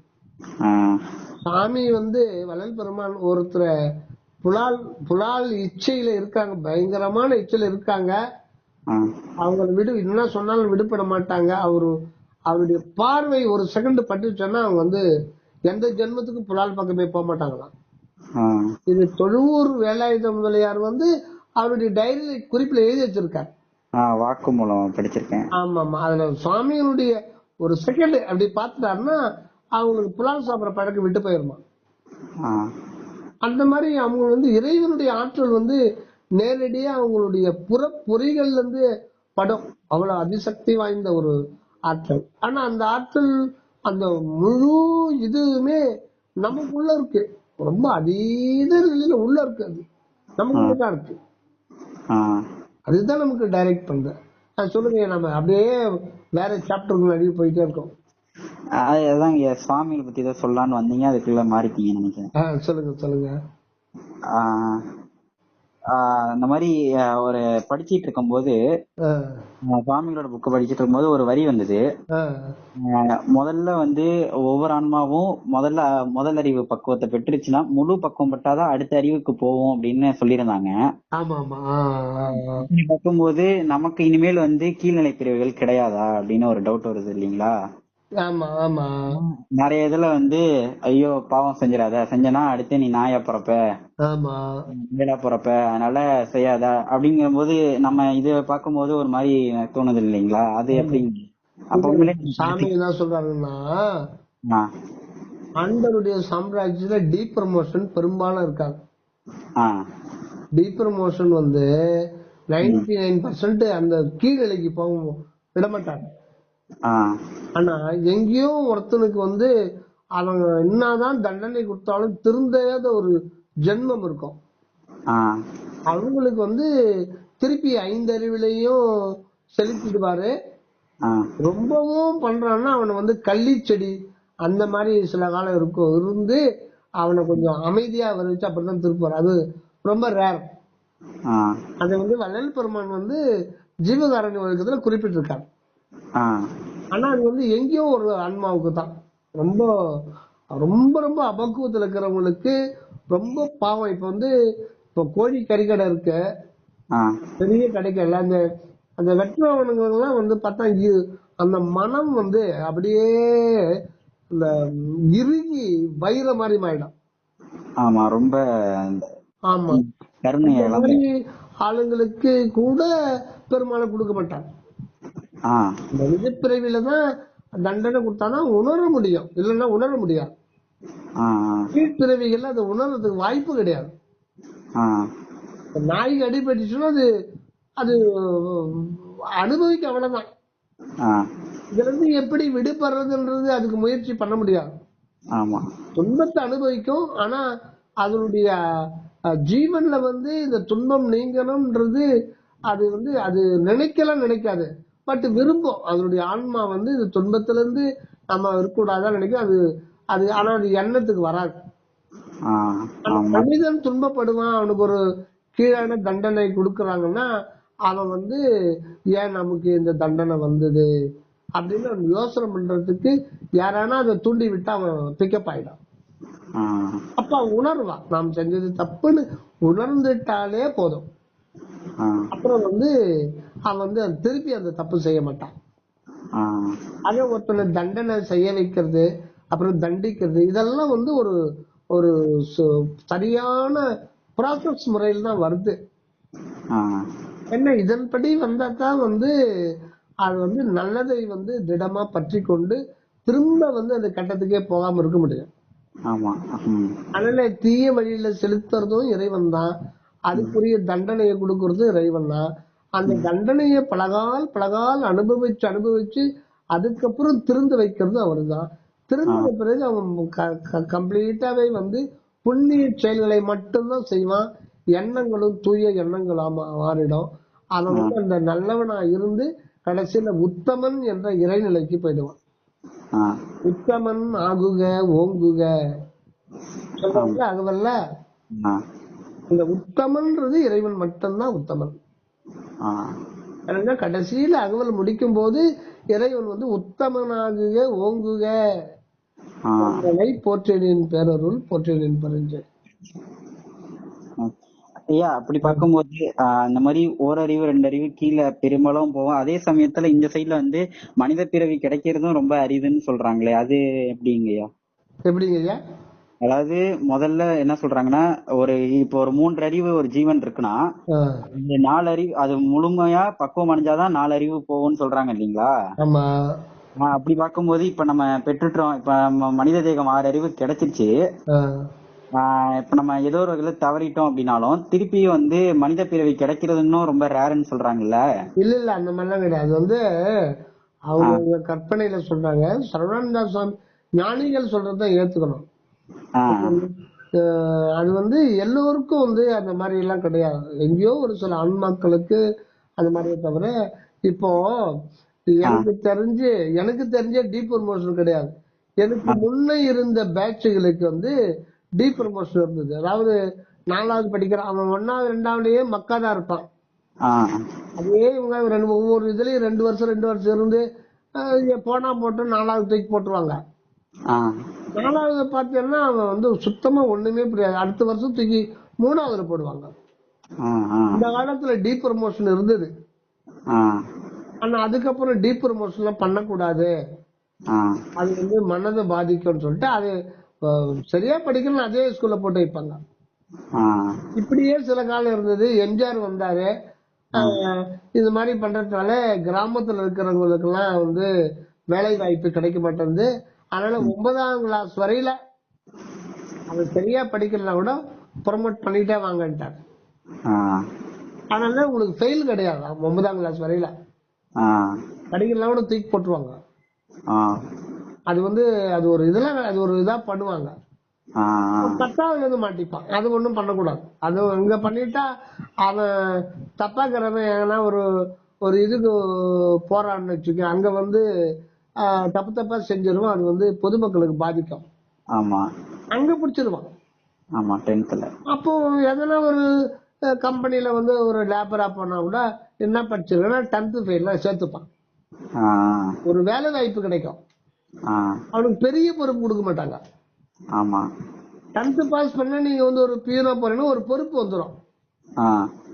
சாமி வள்ளல் பெருமான் ஒருத்தர புலால் இச்சையில இருக்காங்க, பயங்கரமான இச்சையில இருக்காங்க. அவங்க என்ன சொன்னாலும் விடுபட மாட்டாங்க. அவருடைய பார்வை ஒரு செகண்ட் பட்டுச்சோன்னா அவங்க எந்த ஜென்மத்துக்கும் புலால் பக்கமே போக மாட்டாங்களாம். இது தொழுவூர் வேலாயுத முதலியார் அவருடைய டைரியில குறிப்பில எழுதி வச்சிருக்காரு. வாக்கு மூலம் படிச்சிருக்கேன். ஆமா ஆமா. அதுல சுவாமிகளுடைய ஒரு செகண்ட் அப்படி பாத்துட்டாருன்னா அவங்களுக்கு புலால் சாப்பிட பழக்கம் விட்டு போயிருமா. அந்த மாதிரி அவங்க இறைவனுடைய ஆற்றல் நேரடியா அவங்களுடைய புறப்பொறிகள்ல படம். அவ்வளவு அதிசக்தி வாய்ந்த ஒரு ஆற்றல். ஆனா அந்த ஆற்றல் அந்த முழு இதுவுமே நமக்குள்ள இருக்கு. ரொம்ப அதீத நிலையில உள்ள இருக்கு. அது நமக்குள்ளதான் இருக்கு. அதுதான் நமக்கு டைரக்ட் பண்ற. சொல்லுங்க, நம்ம அப்படியே வேற சாப்டருக்கு நடுவே போயிட்டே இருக்கோம். அதான் சுவாமிகளை பத்தி ஏதோ சொல்லலான்னு வந்தீங்க, அதுக்குள்ள மாறிட்டீங்க நினைக்கிறேன். சொல்லுங்க சொல்லுங்க. ஆஹ் அந்த மாதிரி ஒரு படிச்சிட்டு இருக்கும்போது சுவாமிகளோட புக்கு படிச்சிட்டு இருக்கும்போது ஒரு வரி வந்தது. முதல்ல வந்து ஒவ்வொரு ஆன்மாவும் முதல் அறிவு பக்குவத்தை பெற்றுச்சுன்னா முழு பக்குவம் பட்டாதான் அடுத்த அறிவுக்கு போவோம் அப்படின்னு சொல்லியிருந்தாங்க. அப்படி பார்க்கும்போது நமக்கு இனிமேல் வந்து கீழ்நிலை பிரிவுகள் கிடையாதா அப்படின்னு ஒரு டவுட் வருது இல்லைங்களா? நிறைய இதுல வந்து ஐயோ பாவம் செஞ்சனா அடுத்து நீ நாயா பிறப்ப, வேடா பிறப்ப, அதனால செய்யாத அப்படிங்கிற போது நம்ம இது பார்க்கும்போது ஒரு மாதிரி தோணுது இல்லைங்களா? அது எப்படி? சாமி என்ன சொல்றாருன்னா, ஆண்டவருடைய சாம்ராஜ்யத்துல டீப் ப்ரமோஷன் பெரும்பாலும் இருக்காது. டீப் ப்ரமோஷன் வந்து 99% அந்த கீழ்நிலைக்கு போக விடமாட்டாங்க. ஆனா எங்கேயோ ஒருத்தனுக்கு வந்து அவங்க என்னதான் தண்டனை கொடுத்தாலும் திருந்தாத ஒரு ஜென்மம் இருக்கும். அவங்களுக்கு வந்து திருப்பி 5 அறிவிலையும் செலுத்திடுவாரு. ரொம்பவும் பண்றான்னா அவனை வந்து கள்ளி செடி அந்த மாதிரி சில காலம் இருக்கும் இருந்து அவனை கொஞ்சம் அமைதியா வச்சு அப்படிதான் திருப்பாரு. அது ரொம்ப ரேர். அதை வந்து வள்ளல் பெருமான் வந்து ஜீவகாரணி ஒழுக்கத்துல குறிப்பிட்டிருக்காரு. ஆனா அது வந்து எங்கேயோ ஒரு ஆன்மாவுக்கு தான் ரொம்ப ரொம்ப ரொம்ப அபக்குவத்துல இருக்கிறவங்களுக்கு ரொம்ப பாவம். இப்ப வந்து இப்ப கோழி கறிக்கடை இருக்கு, பெரிய கடைக்கல்ல, அந்த வெற்றவனுங்கெல்லாம் வந்து பார்த்தா அந்த மனம் வந்து அப்படியே இந்த இறுகி வயிற மாதிரி மாறிடும். ஆமா, ரொம்ப ஆமா, அந்த மாதிரி ஆளுங்களுக்கு கூட பெருமாளை கொடுக்க மாட்டாங்க. மனித பிறவில தான் தண்டனை கொடுத்தாதான் உணர முடியும், இல்லைன்னா உணர முடியாது. கீழ்பிறவிகள் அதை உணர்றதுக்கு வாய்ப்பு கிடையாது. நாய்க்கு அடிபட்டுச்சுன்னா அது அது அனுபவிக்க அவ்வளவுதான். இதுல இருந்து எப்படி விடுபடுறதுன்றது அதுக்கு முயற்சி பண்ண முடியாது. துன்பத்தை அனுபவிக்கும், ஆனா அதனுடைய ஜீவன்ல வந்து இந்த துன்பம் நீங்கணும்ன்றது அது வந்து அது நினைக்காது. பட் விரும்பும். அதனுடைய ஆன்மா வந்து இந்த துன்பத்துல இருந்து நம்ம இருக்கக்கூடாதான் நினைக்கும். அது ஆனா அது எண்ணத்துக்கு வராது. மனிதன் துன்பப்படுவான், அவனுக்கு ஒரு கீழான தண்டனை கொடுக்கறாங்கன்னா அவன் வந்து ஏன் நமக்கு இந்த தண்டனை வந்தது அப்படின்னு அவன் யோசனை பண்றதுக்கு யாரானா அதை தூண்டி விட்டு அவன் பிக்கப் ஆயிடும். அப்ப அவன் உணர்வான், நாம் செஞ்சது தப்புன்னு உணர்ந்துட்டாலே போதும். அப்புறம் வந்து அவன் வந்து திருப்பி அந்த தப்பு செய்ய மாட்டான். அதே ஒருத்தனை தண்டனை செய்ய வைக்கிறது, அப்புறம் தண்டிக்கிறது, இதெல்லாம் வந்து ஒரு ஒரு சரியான ப்ராசஸ் முறையில் தான் வருது. என்ன இதன்படி வந்தா தான் வந்து அது வந்து நல்லதை வந்து திடமா பற்றி கொண்டு திரும்ப வந்து அந்த கட்டத்துக்கே போகாம இருக்க முடியும். அதனால தீய வழியில செலுத்துறதும் இறைவன் தான், அதுக்குரிய தண்டனையை கொடுக்கறதும் இறைவன் தான். அந்த தண்டனையை பலகால் அனுபவிச்சு அதுக்கப்புறம் திருந்து வைக்கிறது அவரு தான். திருந்த பிறகு அவன் கம்ப்ளீட்டாவே வந்து புண்ணிய செயல்களை மட்டும்தான் செய்வான். எண்ணங்களும் தூய எண்ணங்களா மாறிடும். அவன் வந்து அந்த நல்லவனா இருந்து கடைசியில உத்தமன் என்ற இறைநிலைக்கு போயிடுவான். உத்தமன் ஆகுக ஓங்குக சொல்றாங்க அகவல்ல. இந்த உத்தமன்றது இறைவன் மட்டும்தான் உத்தமன். கடைசியில அகவல் முடிக்கும் போது இறைவன் வந்து உத்தமனாகுக ஓங்குக போற்றினின் பேரருள் போற்றினின் பரிஞ்சு. ஐயா, அப்படி பார்க்கும்போது அந்த மாதிரி ஓரறிவு 2 அறிவு கீழே பெரும்பாலும் போவோம். அதே சமயத்துல இந்த சைட்ல வந்து மனித பிறவி கிடைக்கிறதும் ரொம்ப அரிதுன்னு சொல்றாங்களே, அது எப்படிங்கய்யா? எப்படிங்கய்யா? அதாவது முதல்ல என்ன சொல்றாங்கன்னா, இப்போ ஒரு 3 அறிவு ஒரு ஜீவன் இருக்குன்னா, இந்த 4 அறிவு அது முழுமையா பக்குவம் அடைஞ்சாதான் 4 அறிவு போகும்னு சொல்றாங்க இல்லீங்களா? அப்படி பார்க்கும்போது இப்ப நம்ம பெற்றுட்டோம், இப்ப மனித தேகம் 6 அறிவு கிடைச்சிருச்சு. இப்ப நம்ம ஏதோ ஒரு வகையில தவறிட்டோம் அப்படின்னாலும் திருப்பி வந்து மனித பிறவி கிடைக்கிறது இன்னும் ரொம்ப ரேர்ன்னு சொல்றாங்கல்ல. இல்ல அந்த மாதிரிலாம் கிடையாது. அது வந்து அவங்க கற்பனையில சொல்றாங்க. சரவணானந்தா சுவாமி ஞானிகள் சொல்றதுதான் ஏத்துக்கணும். அது வந்து எல்லோருக்கும் வந்து அந்த மாதிரி எல்லாம் கிடையாது. எங்கேயோ ஒரு சில ஆன்மாக்களுக்கு அந்த மாதிரியே தவிர, இப்போ எனக்கு தெரிஞ்ச டீப் ப்ரமோஷன் கிடையாது. எனக்கு முன்ன இருந்த பேட்சுகளுக்கு வந்து டீப் ப்ரமோஷன் இருந்தது. அதாவது 4வது படிக்கிறான், அவன் 1வது 2வதுலயே மக்காதான் இருப்பான். அதே இவங்க ஒவ்வொரு இதுலயும் 2 வருஷம் இருந்து போனா போட்டு 4வது தூக்கி போட்டுருவாங்க. 4வது பாத்தீங்கன்னா அவன் வந்து சுத்தமா ஒண்ணுமே புரியாது, அடுத்த வருஷம் தூக்கி 3வதுல போடுவாங்க. இந்த காலத்துல டீ ப்ரமோஷன் இருந்தது, ஆனா அதுக்கப்புறம் டீ ப்ரமோஷன் எல்லாம் பண்ணக்கூடாது, அது வந்து மனதை பாதிக்கும்னு சொல்லிட்டு அது சரியா படிக்கணும் அதே ஸ்கூல்ல போட்டு வைப்பாங்க. இப்படியே சில காலம் இருந்தது. எம்ஜிஆர் வந்தாரு, இது மாதிரி பண்றதுனால கிராமத்துல இருக்கிறவங்களுக்கு எல்லாம் வந்து வேலை வாய்ப்பு கிடைக்க மாட்டேங்குது. அதனால 9ஆம் கிளாஸ் வரையில அது சரியா படிக்கலன்னா கூட ப்ரமோட் பண்ணிட்டே வாங்கன்ட்டார். அதனால உங்களுக்கு ஃபெயில் கிடையாது 9ஆம் கிளாஸ் வரையில, படிக்கலாம் கூட தூக்கி போட்டுருவாங்க. அது வந்து அது ஒரு இதா பண்ணுவாங்க. 10வதுல இருந்து மாட்டிப்பான், அது ஒண்ணும் பண்ணக்கூடாது. அது இங்க பண்ணிட்டா அவன் தப்பாக்கிறவன் ஏன்னா ஒரு இதுக்கு போறான்னு வச்சுக்க, அங்க வந்து தப்பா செஞ்சிருவான், அது வந்து பொதுமக்களுக்கு பாதிக்கும். அங்க பிடிச்சிருவான். அப்போ எதனா ஒரு கம்பெனில வந்து ஒரு லேபரா போனா கூட என்ன படிச்சிருக்கா 10th ஃபெயில்ல சேர்த்துப்பான், ஒரு வேலை வாய்ப்பு கிடைக்கும். அவனுக்கு பெரிய பொறுப்பு கொடுக்க மாட்டாங்க. 10th பாஸ் பண்ண நீங்க வந்து ஒரு பியூனா போறீங்கன்னா ஒரு பொறுப்பு வந்துடும்.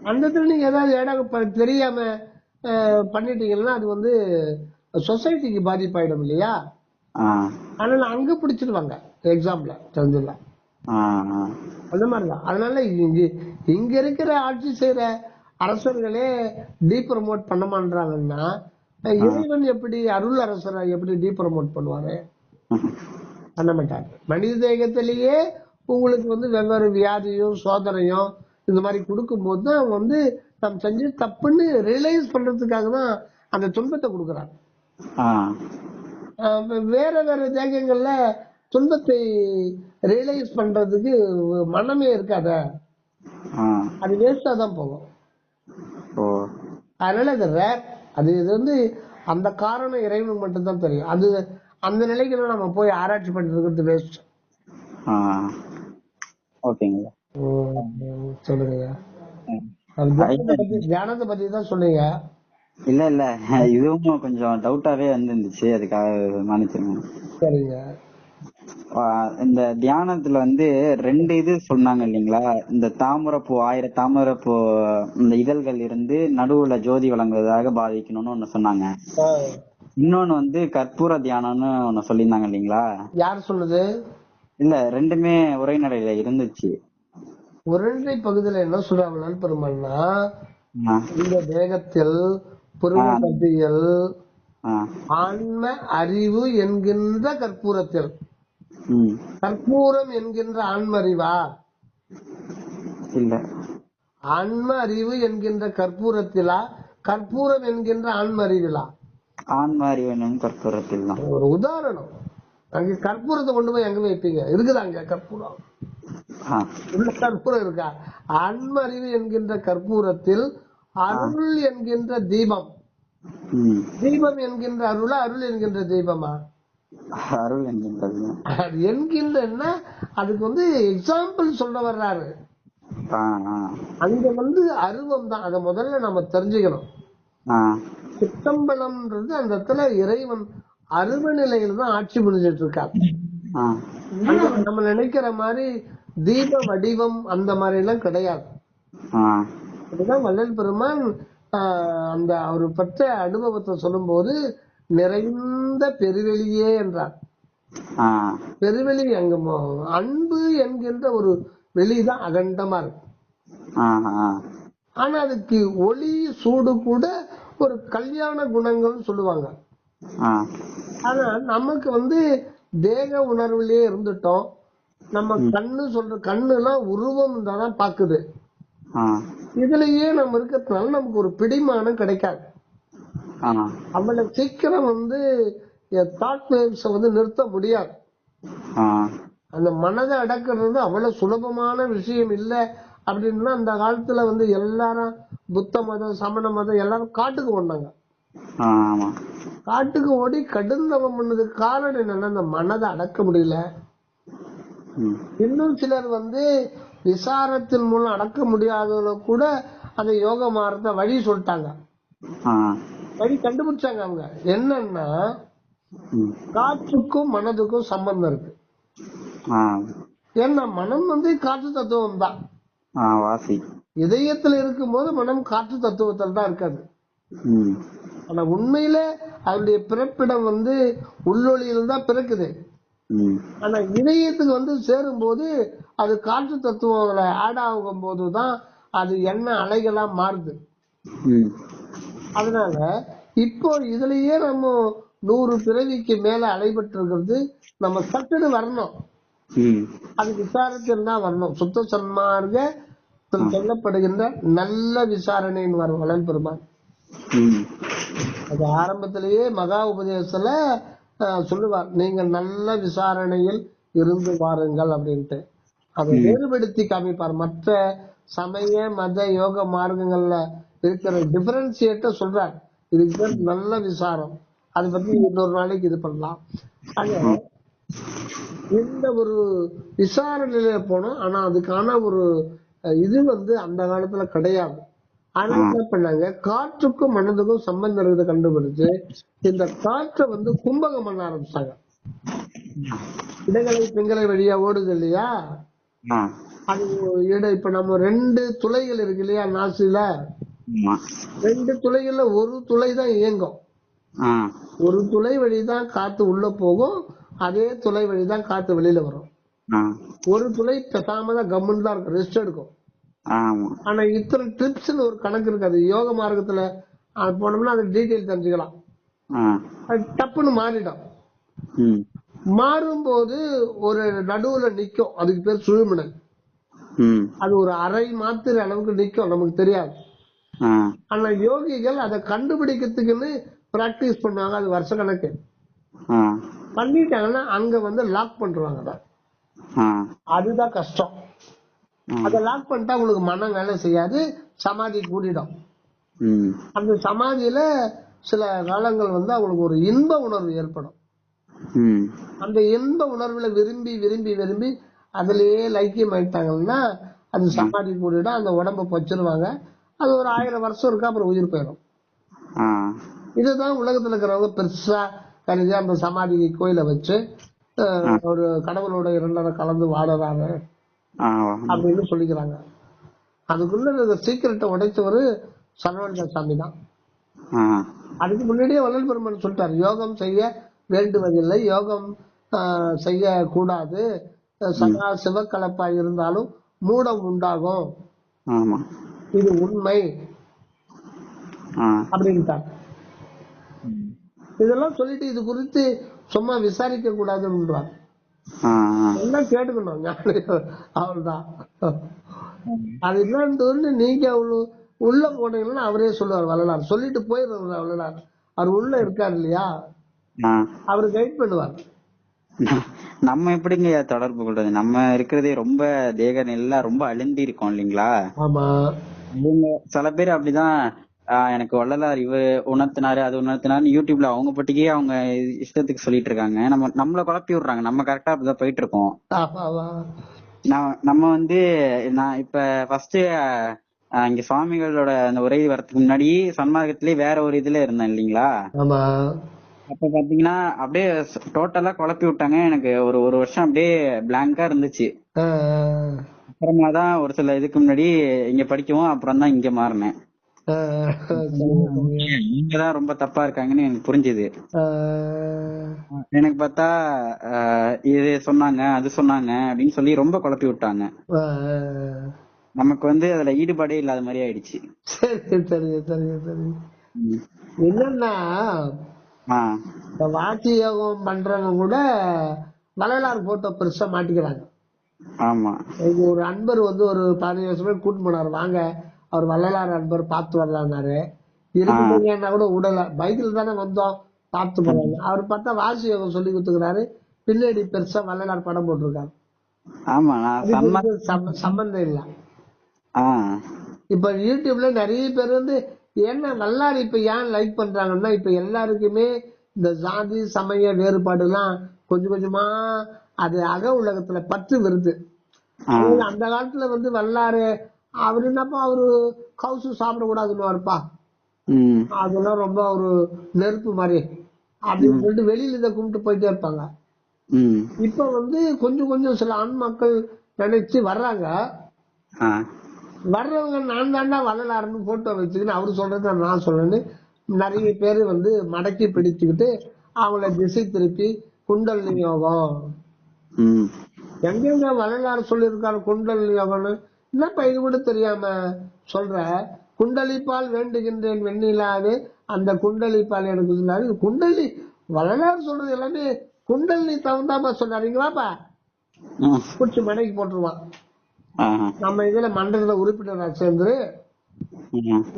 அந்த இடத்துல நீங்க ஏதாவது இடம் தெரியாம பண்ணிட்டீங்கன்னா அது வந்து சொசைட்டிக்கு பாதிப்பாயிடும் இல்லையா? அதனால அங்க பிடிச்சிருவாங்க எக்ஸாம்ல தெரிஞ்சுல. அந்த மாதிரிதான். அதனால இங்க இருக்கிற ஆட்சி செய்யற அரசர்களே டீ ப்ரமோட் பண்ண மாட்டாங்கன்னா இறைவன் எப்படி அருள் அரசரை எப்படி டீ ப்ரமோட் பண்ணுவாரு? பண்ண மாட்டாரு. மனித தேகத்திலேயே உங்களுக்கு வந்து வெவ்வேறு வியாதியும் சோதனையும் இந்த மாதிரி கொடுக்கும் போது தான் அவங்க வந்து நம்ம செஞ்சு தப்புன்னு ரியலைஸ் பண்றதுக்காக தான் அந்த துன்பத்தை கொடுக்கறாங்க. வேற தேகங்கள்ல துன்பத்தை ரியலைஸ் பண்றதுக்கு மனமே இருக்காத, அது வேஸ்டா தான் போகும். அதனால அது ரேர். அது இது வந்து அந்த காரணம் இறைவனுக்கு மட்டும்தான் தெரியும். அது அந்த நிலைக்கு நம்ம போய் ஆராய்ச்சி பண்ணிட்டு இருக்கிறது வேஸ்ட். சொல்லுங்க, தியானத்தை பத்தி தான் சொல்லுங்க. இல்ல இதுவும் கொஞ்சம் டவுட்டாவே வந்துருந்துச்சு, அதுக்காக மன்னிச்சிருங்க. சரிங்க. இந்த தியானத்துல வந்து 2 இது சொன்னாங்க இல்லைங்களா, இந்த தாமரைப்பூ 1000 தாமரைப்பூ இந்த இதழ்கள் இருந்து நடுவுல ஜோதி வழங்குவதாக பாதிக்கணும்னு ஒண்ணு சொன்னாங்க. இன்னொன்னு வந்து கற்பூர தியானம்னு ஒண்ணு சொல்லியிருந்தாங்க இல்லைங்களா? யார் சொன்னது? இல்ல, 2மே உரைநடையில இருந்துச்சு. உரைநடை பகுதியில என்ன சொல்றாங்க பெருமாள்னா, இந்த தேகத்தில் புருவமத்தியில் ஆன்ம அறிவு என்கின்ற கற்பூரத்தில், கற்பூரம் என்கின்ற ஆன்ம அறிவா? இல்ல, ஆன்ம அறிவு என்கின்ற கற்பூரத்திலா, கற்பூரம் என்கின்ற ஆன்ம அறிவிலா? ஆன்ம அறிவு கற்பூரத்தில் தான். ஒரு உதாரணம், அங்க கற்பூரத்தை கொண்டு போய் எங்க வைப்பீங்க? இருக்குதாங்க கற்பூரம்? உள்ள கற்பூரம் இருக்கா? ஆன்ம அறிவு என்கின்ற கற்பூரத்தில் அருள் என்கின்ற தீபம், தீபம் என்கின்ற அருளா, அருள் என்கின்ற தீபமா? அருள் என்கின்றது. என்கின்றன்னா அதுக்கு வந்து எக்ஸாம்பிள் சொல்ல வர்றாரு. அங்க வந்து அருவம் தான், அத முதல்ல நம்ம தெரிஞ்சுக்கணும். சித்தம்பலம்ன்றது அந்த இடத்துல இறைவன் அருவ நிலையில தான் ஆட்சி புரிஞ்சிட்டு இருக்காரு. நம்ம நினைக்கிற மாதிரி தீப வடிவம் அந்த மாதிரி எல்லாம் கிடையாது. அதுதான் வள்ளல் பெருமான் அந்த அவரு பற்ற அனுபவத்தை சொல்லும் போது நிறைந்த பெருவெளியே என்றார். பெருவெளி அங்க அன்பு என்கின்ற ஒரு வெளிதான் அகண்டமா இருக்கு. ஆனா அதுக்கு ஒளி சூடு கூட ஒரு கல்யாண குணங்கள் சொல்லுவாங்க. ஆனா நமக்கு வந்து தேக உணர்வுலயே இருந்துட்டோம். நம்ம கண்ணு சொல்ற கண்ணு எல்லாம் உருவம் தான் பாக்குது. இதுலயே நம்ம இருக்கிறதுனால நமக்கு ஒரு பிடிமானம் கிடைக்காது. அவ்வளவு சீக்கிரம் வந்து தாட் வேவ்ஸ் வந்து நிறுத்த முடியாது. அந்த மனதை அடக்கிறது அவ்வளவு சுலபமான விஷயம் இல்லை. அப்படின்னா அந்த காலத்துல வந்து எல்லாரும் புத்த மதம் சமண மதம் எல்லாரும் காட்டுக்கு ஓடினாங்க. காட்டுக்கு ஓடி கடுந்தவம் பண்ணதுக்கு காரணம் என்னன்னா அந்த மனதை அடக்க முடியல. இன்னும் சிலர் வந்து விசாரத்தின் மூலம் அடக்க முடியாதவங்க கூட அந்த யோக மார்க்கத்தை வழி சொல்லிட்டாங்க, வழி கண்டுபிடிச்சாங்க. அவங்க என்னன்னா காற்றுக்கும் மனதுக்கும் சம்பந்தம் இருக்கு. ஏன்னா மனம் காற்று தத்துவம் தான். இதயத்துல இருக்கும் போது மனம் காற்று தத்துவத்தில் தான் இருக்காது. ஆனா உண்மையில அதனுடைய பிறப்பிடம் உள்ளொளியில் தான் பிறக்குது. ஆனா இதயத்துக்கு சேரும் போது அது காற்று தத்துவம் ஆட் ஆகும் போதுதான் அது என்ன அலைகளா மாறுது. அதனால இப்போ இதுலயே நம்ம 100 பிறவிக்கு மேல அலைபட்டு இருக்கிறது. நம்ம சட்டுன்னு வரணும், அது விசாரத்தில் தான் வரணும். சுத்த சன்மார்க்க சொல்லப்படுகின்ற நல்ல விசாரணைன்னு வரும் வளன் பெருமான். அது ஆரம்பத்திலேயே மகா உபதேசத்துல சொல்லுவார், நீங்க நல்ல விசாரணையில் இருந்து வாருங்கள் அப்படின்ட்டு. அதை வேறுபடுத்தி காமிப்பார். மற்ற சமய மத யோக மார்க்கங்கள்ல இருக்கிற டிஃபரன்சியேட்ட சொல்றார். இதுக்கு பேர் நல்ல விசாரம். அதை பத்தி இன்னொரு நாளைக்கு இது பண்ணலாம். இந்த ஒரு விசாரணையில போனோம். ஆனா அதுக்கான ஒரு இது அந்த காலத்துல கிடையாது. ஆனா என்ன பண்ணாங்க, காற்றுக்கும் மனதுக்கும் சம்பந்தம் இருக்கிறத கண்டுபிடிச்சு இந்த காற்றை கும்பகம் பண்ண ஆரம்பிச்சாங்க. இடங்களை பெண்களை வழியா ஓடுது இல்லையா, அது இப்ப நம்ம 2 துளைகள் இருக்கு இல்லையா நாசில, 2 துளைகள்ல ஒரு துளை தான் இயங்கும். ஒரு துளை வழிதான் காத்து உள்ள போகும், அதே துளை வழிதான் காத்து வெளியில வரும். ஒரு துளை பேசாம தான் கம்முன்னு தான் இருக்கும், ரெஸ்ட் எடுக்கும். ஆனா இத்தனை ட்ரிப்ஸ்னு ஒரு கணக்கு இருக்கு. அது யோக மார்க்கத்துல போனோம்னா அது டீடைல் தெரிஞ்சுக்கலாம். அது டப்புன்னு மாறிடும். மாறும்போது ஒரு நடுவுல நிக்கும், அதுக்கு பேர் சுழுமுனை. அது ஒரு அரை மாத்திரை அளவுக்கு நிக்கும், நமக்கு தெரியாது. ஆனா யோகிகள் அதை கண்டுபிடிக்கிறதுக்குன்னு பிராக்டிஸ் பண்ணுவாங்க. அது வருஷ கணக்கு பண்ணிட்டாங்கன்னா அங்க லாக் பண்றாங்க. அதுதான் கஷ்டம். அதை லாக் பண்ணிட்டா உங்களுக்கு மனம் வேலை செய்யாது, சமாதி கூடிடும். அந்த சமாதியில சில காலங்கள் அவங்களுக்கு ஒரு இன்ப உணர்வு ஏற்படும். அந்த இன்ப உணர்வுல விரும்பி விரும்பி விரும்பி அதுலயே லைக்கியம் ஆயிட்டாங்கன்னா அது சமாதி கூடிடும். அந்த உடம்ப பொச்சிருவாங்க. அது ஒரு 1000 வருஷம் இருக்கு, அப்புறம் உயிர் போயிடும். இதுதான் உலகத்துல இருக்கிறவங்க பெருசா கருதி அந்த சமாதி கோயில வச்சு ஒரு கடவுளோட 2 கலந்து வாடுறாங்க அப்படின்னு சொல்லிக்கிறாங்க. அதுக்குள்ள சீக்கிரட்டை உடைச்சவரு சரவண சாமி தான். அதுக்கு முன்னாடியே வள்ளல் பெருமான் சொல்லிட்டாரு, யோகம் செய்ய வேண்டுவதில்லை, யோகம் செய்ய கூடாது, சதா சிவக்கலப்பா இருந்தாலும் மூடம் உண்டாகும், இது உண்மை அப்படின்ட்டார். இதெல்லாம் சொல்லிட்டு இது குறித்து சும்மா விசாரிக்க கூடாதுன்றார். எல்லாம் கேட்டுக்கணும், அவள்தான். அது என்னன்னு நீங்க அவ்வளவு உள்ள போனீங்கன்னா அவரே சொல்லுவார் வள்ளலார். சொல்லிட்டு போயிடுறாரு வள்ளலார். அவர் உள்ள இருக்காரு இல்லையா, அவரு கைட் பண்ணுவார். நம்ம எப்படிங்க தொடர்பு கொள்றது? நம்ம இருக்கிறதே ரொம்ப தேக நிலை ரொம்ப அழுந்தி இருக்கோம் இல்லைங்களா. ஆமா, சில பேர் அப்படிதான் எனக்கு வள்ளலார் உணர்த்தினாரு அது உணர்த்தினாரு யூடியூப்ல அவங்க பட்டிக்கே அவங்க இஷ்டத்துக்கு சொல்லிட்டு இருக்காங்க. நம்மள குழப்பி விடுறாங்க. நம்ம கரெக்டா அப்படிதான் போயிட்டு இருக்கோம். நம்ம நான் இப்ப ஃபர்ஸ்ட் இங்க சுவாமிகளோட அந்த உரை வரதுக்கு முன்னாடி சன்மார்க்கத்திலேயே வேற ஒரு இதுல இருந்தேன் இல்லீங்களா. அப்ப பாத்தீங்கன்னா அப்படியே டோட்டலா குழப்பி விட்டாங்க. எனக்கு ஒரு வருஷம் அப்படியே பிளாங்கா இருந்துச்சு. அப்புறமா தான் ஒரு சில இதுக்கு முன்னாடி இங்க படிக்கவும் அப்புறம் தான் இங்க மாறினேன். நீங்கதான் ரொம்ப தப்பா இருக்காங்கன்னு எனக்கு புரிஞ்சுது. எனக்கு பார்த்தா இது சொன்னாங்க அது சொன்னாங்க அப்படின்னு சொல்லி ரொம்ப குழப்பி விட்டாங்க. நமக்கு அதுல ஈடுபாடே இல்லாத மாதிரி ஆயிடுச்சு. என்னன்னா வாட்சி யோகம் பண்றவங்க கூட வள்ளலார் போட்டோ பெருசா மாட்டிக்கிறாங்க. ஆமா, ஒரு அன்பர் ஒரு 15 வருஷமே கூட்டு போனாரு, வாங்க அவர் வள்ளலார் அன்பர் பார்த்து வரலான்னாரு. இருக்குன்னா கூட விடல, பைக்கில் தானே வந்தோம் பார்த்து போறாங்க. அவர் பார்த்தா வாசி யோகம் சொல்லி கொடுத்துக்கிறாரு, பின்னாடி பெருசா வள்ளலார் படம் போட்டிருக்காரு. சம்பந்தம் இல்ல. இப்ப யூடியூப்ல நிறைய பேர் ஏன்னா வள்ளலார் இப்ப ஏன் லைக் பண்றாங்கன்னா, இப்ப எல்லாருக்குமே இந்த ஜாதி சமய வேறுபாடு எல்லாம் கொஞ்சம் கொஞ்சமா அது அக உலகத்துல பற்று வருது. அந்த காலத்துல வந்து வல்லாரு அவரு என்னப்பா அவரு கவுசு சாப்பிடக்கூடாதுன்னு இருப்பா, அதெல்லாம் ரொம்ப ஒரு நெருப்பு மாதிரி அப்படின்னு சொல்லிட்டு வெளியில இதை கும்பிட்டு போயிட்டே இருப்பாங்க. இப்ப வந்து கொஞ்சம் கொஞ்சம் சில ஆண் மக்கள் நினைச்சு வர்றாங்க. வர்றவங்க நான் தாண்டா வள்ளலாருன்னு போட்டோ வச்சுக்கின்னு அவரு சொல்றது நான் சொல்றேன்னு நிறைய பேரு வந்து மடக்கி பிடிச்சுக்கிட்டு அவங்கள திசை திருப்பி குண்டலினி யோகம், எங்க வள்ளலார் சொல்லியிருக்காரு குண்டலினி யோகம்னு, என்னப்பா இது கூட தெரியாம சொல்ற, குண்டலிப்பால் வேண்டுகின்றேன் வெண்ணிலாது அந்த குண்டலிப்பால் எனக்கு சொன்னாரு. குண்டலி வள்ளலார் சொல்றது எல்லாமே குண்டலினி தகுந்தாப்பா சொன்னாருங்களாப்பா குடிச்சு மடக்கி போட்டுருவான். நம்ம இதுல மண்டல உறுப்பினரா சேர்ந்து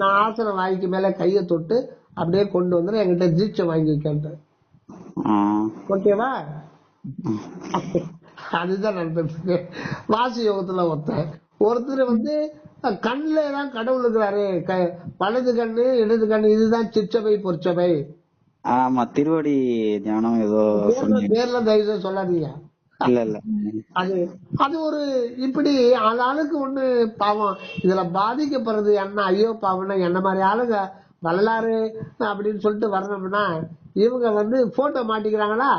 நான் ஆசன வாய்க்கு மேல கைய தொட்டு அப்படியே கொண்டு வந்து என்கிட்ட தீட்சை வாங்கி வைக்க, ஓகேவா? அதுதான் நடந்துட்டு வாசி யோகத்துல ஒருத்தர் வந்து கண்ணுல தான் கடவுள் இருக்கிறாரு, வலது கண்ணு இடது கண்ணு இதுதான் சிற்றவை பொற்சவை. ஆமா, திருவடி ஞானம் ஏதோ பேர்ல தயவு சொல்லாதீங்க. இல்ல இல்ல, அது ஒரு இப்படி ஆளுக்கு ஒண்ணு பாவம். இதுல பாதிக்கப்படுறது என்ன, ஐயோ பாவம்னா என்ன மாதிரி ஆளுங்க வரலாறு அப்படின்னு சொல்லிட்டு வரணும்னா இவங்க வந்து போட்டோ மாட்டிக்கிறாங்களா,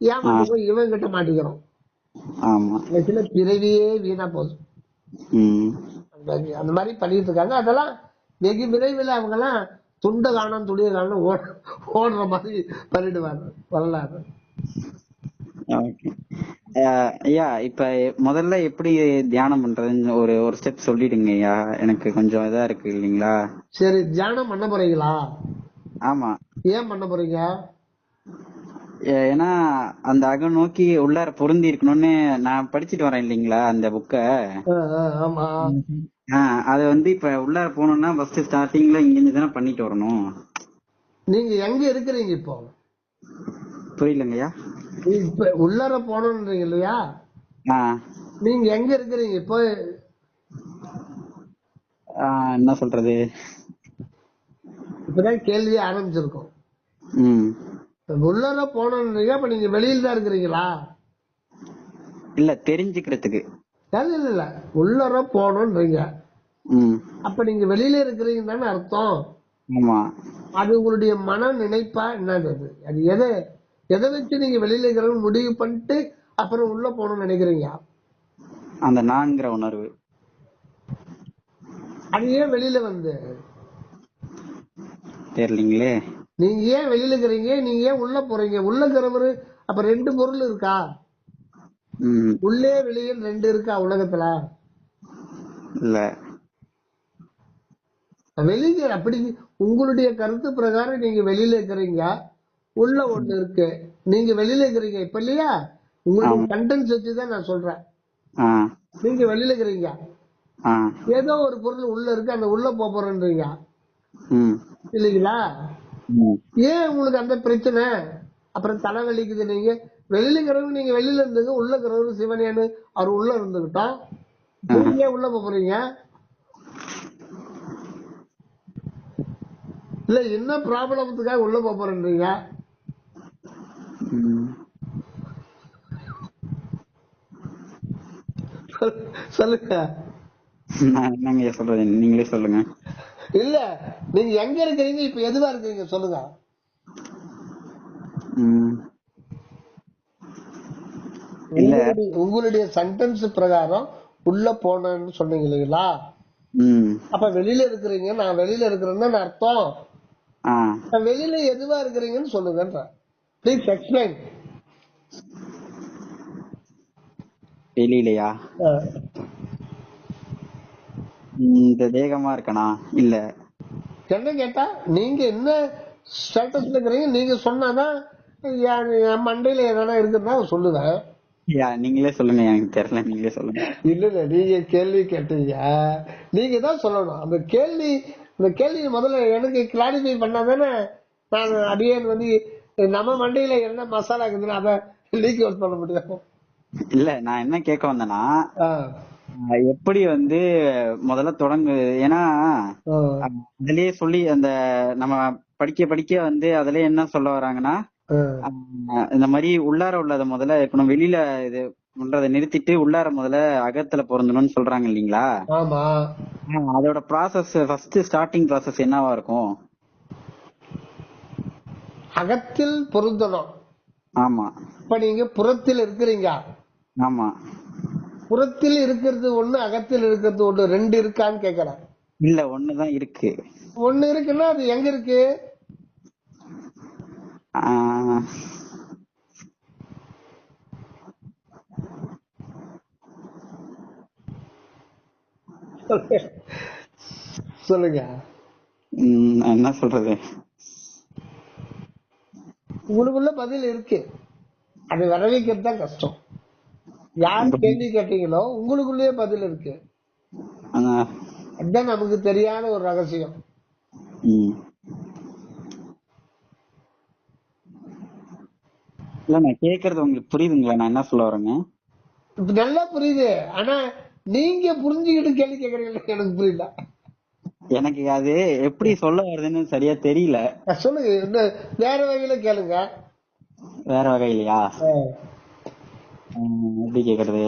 ஏமாந்து போய் இவங்க கிட்ட மாட்டிக்கிறோம். பிறவியே வீணா போகுது. அந்த மாதிரி பண்ணிட்டு இருக்காங்க. அதெல்லாம் வெகு விரைவில் அவங்க எல்லாம் துண்ட காணும் துணிய காணும் ஓடுற மாதிரி பண்ணிடுவாங்க வரலாறு. ஐயா, இப்ப முதல்ல எப்படி தியானம் பண்றதுன்னு ஒரு ஸ்டெப் சொல்லிடுங்க ஐயா, எனக்கு கொஞ்சம் இதா இருக்கு இல்லீங்களா? சரி, தியானம் பண்ண போறீங்களா? ஆமா. ஏன் பண்ண போறீங்க? ஏன்னா அந்த அக நோக்கி உள்ளார பொருந்தி இருக்கணும்னு நான் படிச்சுட்டு வரேன் இல்லீங்களா அந்த புக்க. ஆமா. அது வந்து இப்ப உள்ளார போகணும்னா ஃபர்ஸ்ட் ஸ்டார்டிங்ல இங்க இருந்து தானே பண்ணிட்டு வரணும். நீங்க எங்க இருக்கிறீங்க இப்போ? புரியலங்கய்யா. இப்ப உள்ளார போனோம்ன்றீங்க இல்லையா, நீங்க எங்க இருக்கிறீங்க இப்போ? என்ன சொல்றது, இப்பதான் கேள்வி ஆரம்பிச்சிருக்கோம். உள்ளார போனோம்ன்றீங்க, அப்ப நீங்க வெளியில தான் இருக்கிறீங்களா? இல்ல, தெரிஞ்சுக்கிறதுக்கு. இல்ல, உள்ளார போனோம்ன்றீங்க, அப்ப நீங்க வெளியில இருக்கிறீங்க தானே அர்த்தம். ஆமா. அது உங்களுடைய மன நினைப்பா என்னது? அது எதை வச்சு நீங்க வெளியில இருக்கிற முடிவு பண்ணிட்டு அப்புறம் உள்ள போகணும்னு நினைக்கிறீங்க? அந்த நான்கிற உணர்வு. அது ஏன் வெளியில வந்து தெரியலீங்களே. நீங்க ஏன் வெளியில இருக்கிறீங்க, நீங்க ஏன் உள்ள போறீங்க? உள்ள இருக்கிறவரு அப்ப ரெண்டு பொருள் இருக்கா? உள்ளே வெளியே ரெண்டு இருக்கா உலகத்துல? இல்ல. வெளியே அப்படி உங்களுடைய கருத்து பிரகாரம் நீங்க வெளியில இருக்கிறீங்க, உள்ள ஒண்ணு இருக்கு, நீங்க வெளியில இருக்கிறீங்க இப்ப இல்லையா? உங்களுடைய கண்டென்ட்ஸ் வச்சுதான் நான் சொல்றேன். நீங்க வெளியில இருக்கிறீங்க, ஏதோ ஒரு பொருள் உள்ள இருக்கு, அந்த உள்ள போறீங்க இல்லைங்களா? ஏன் உங்களுக்கு அந்த பிரச்சனை? அப்புறம் தலைவலிக்குது. நீங்க வெளியில இருக்கிறவங்க நீங்க வெளியில இருந்துங்க, உள்ள இருக்கிறவங்க சிவனேன்னு அவர் உள்ள இருந்துகிட்டோம், நீங்க உள்ள போறீங்க இல்ல, என்ன ப்ராப்ளத்துக்காக உள்ள போறீங்க? சொல்லுங்க. என்னங்க சொல்றது, நீங்களே சொல்லுங்க. இல்ல, நீங்க எங்க இருக்கிறீங்க இப்ப, எதுவா இருக்கீங்க சொல்லுங்க. இல்ல, உங்களுடைய சென்டென்ஸ் பிரகாரம் உள்ள போனேன்னு சொன்னீங்க இல்லைங்களா? அப்ப வெளியில இருக்கிறீங்க, நான் வெளியில இருக்கிறேன்னு அர்த்தம். வெளியில எதுவா இருக்கிறீங்கன்னு சொல்லுங்க. Please explain. வெளியிலயா? இந்த தேகமா இருக்கனா? இல்ல. என்ன கேட்டா நீங்க என்ன ஸ்டேட்டஸ்ல இருக்கிறீங்க நீங்க சொன்னாதான் என் மண்டையில எதனா இருக்குன்னா சொல்லுவேன். நீங்களே சொல்லுங்க, எனக்கு தெரியல, நீங்களே சொல்லுங்க. இல்ல, நீங்க கேள்வி கேட்டீங்க, நீங்க தான் சொல்லணும். அந்த கேள்வி முதல்ல எனக்கு கிளாரிஃபை பண்ணாதானே நான் அடியேன் வந்து நம்ம மண்டையில என்ன மசாலா இருக்குதுன்னு அதை லீக் அவுட் பண்ண முடியும். இல்ல, நான் என்ன கேட்க வந்தேன்னா, எப்படி வந்து முதல்ல தொடங்கு, ஏன்னா அதுலயே சொல்லி அந்த நம்ம படிக்க வந்து அதுல என்ன சொல்ல வராங்கன்னா, இந்த மாதிரி உள்ளார உள்ளத முதல்ல இருக்கணும், வெளியில இது பண்றதை நிறுத்திட்டு உள்ளார முதல்ல அகத்துல பொருந்தணும்னு சொல்றாங்க இல்லீங்களா? ஆமா. அதோட ப்ராசஸ் ஃபர்ஸ்ட் ஸ்டார்டிங் ப்ராசஸ் என்னவா இருக்கும்? அகத்தில் பொருந்தணும். ஆமா. இப்ப நீங்க புறத்தில் இருக்கிறீங்க. ஆமா. புறத்தில் இருக்கிறது ஒண்ணு, அகத்தில் இருக்கிறது ஒண்ணு, ரெண்டு இருக்கான்னு கேக்குறேன். இல்ல, ஒண்ணுதான் இருக்கு. ஒண்ணு இருக்குன்னா அது எங்க இருக்கு? சொல்லுங்க. என்ன சொல்றது, உங்களுக்குள்ள பதில் இருக்கு, அது வரவேற்கிறது தான் கஷ்டம். யார் கேள்வி கேட்டீங்களோ உங்களுக்குள்ளேயே பதில் இருக்கு. அதுதான் நமக்கு தெரியாத ஒரு ரகசியம். இல்ல, நான் கேக்குறது உங்களுக்கு புரியுதுங்களா? நான் என்ன சொல்ல வரேங்க? நல்லா புரியுது. ஆனா நீங்க புரிஞ்சுக்கிட்டு கேள்வி கேக்குறீங்க, எனக்கு புரியல. எனக்கு அது எப்படி சொல்ல வருதுன்னு சரியா தெரியல. சொல்லுங்க, வேற வகையில கேளுங்க. வேற வகையிலயா? எப்படி கேக்குறது?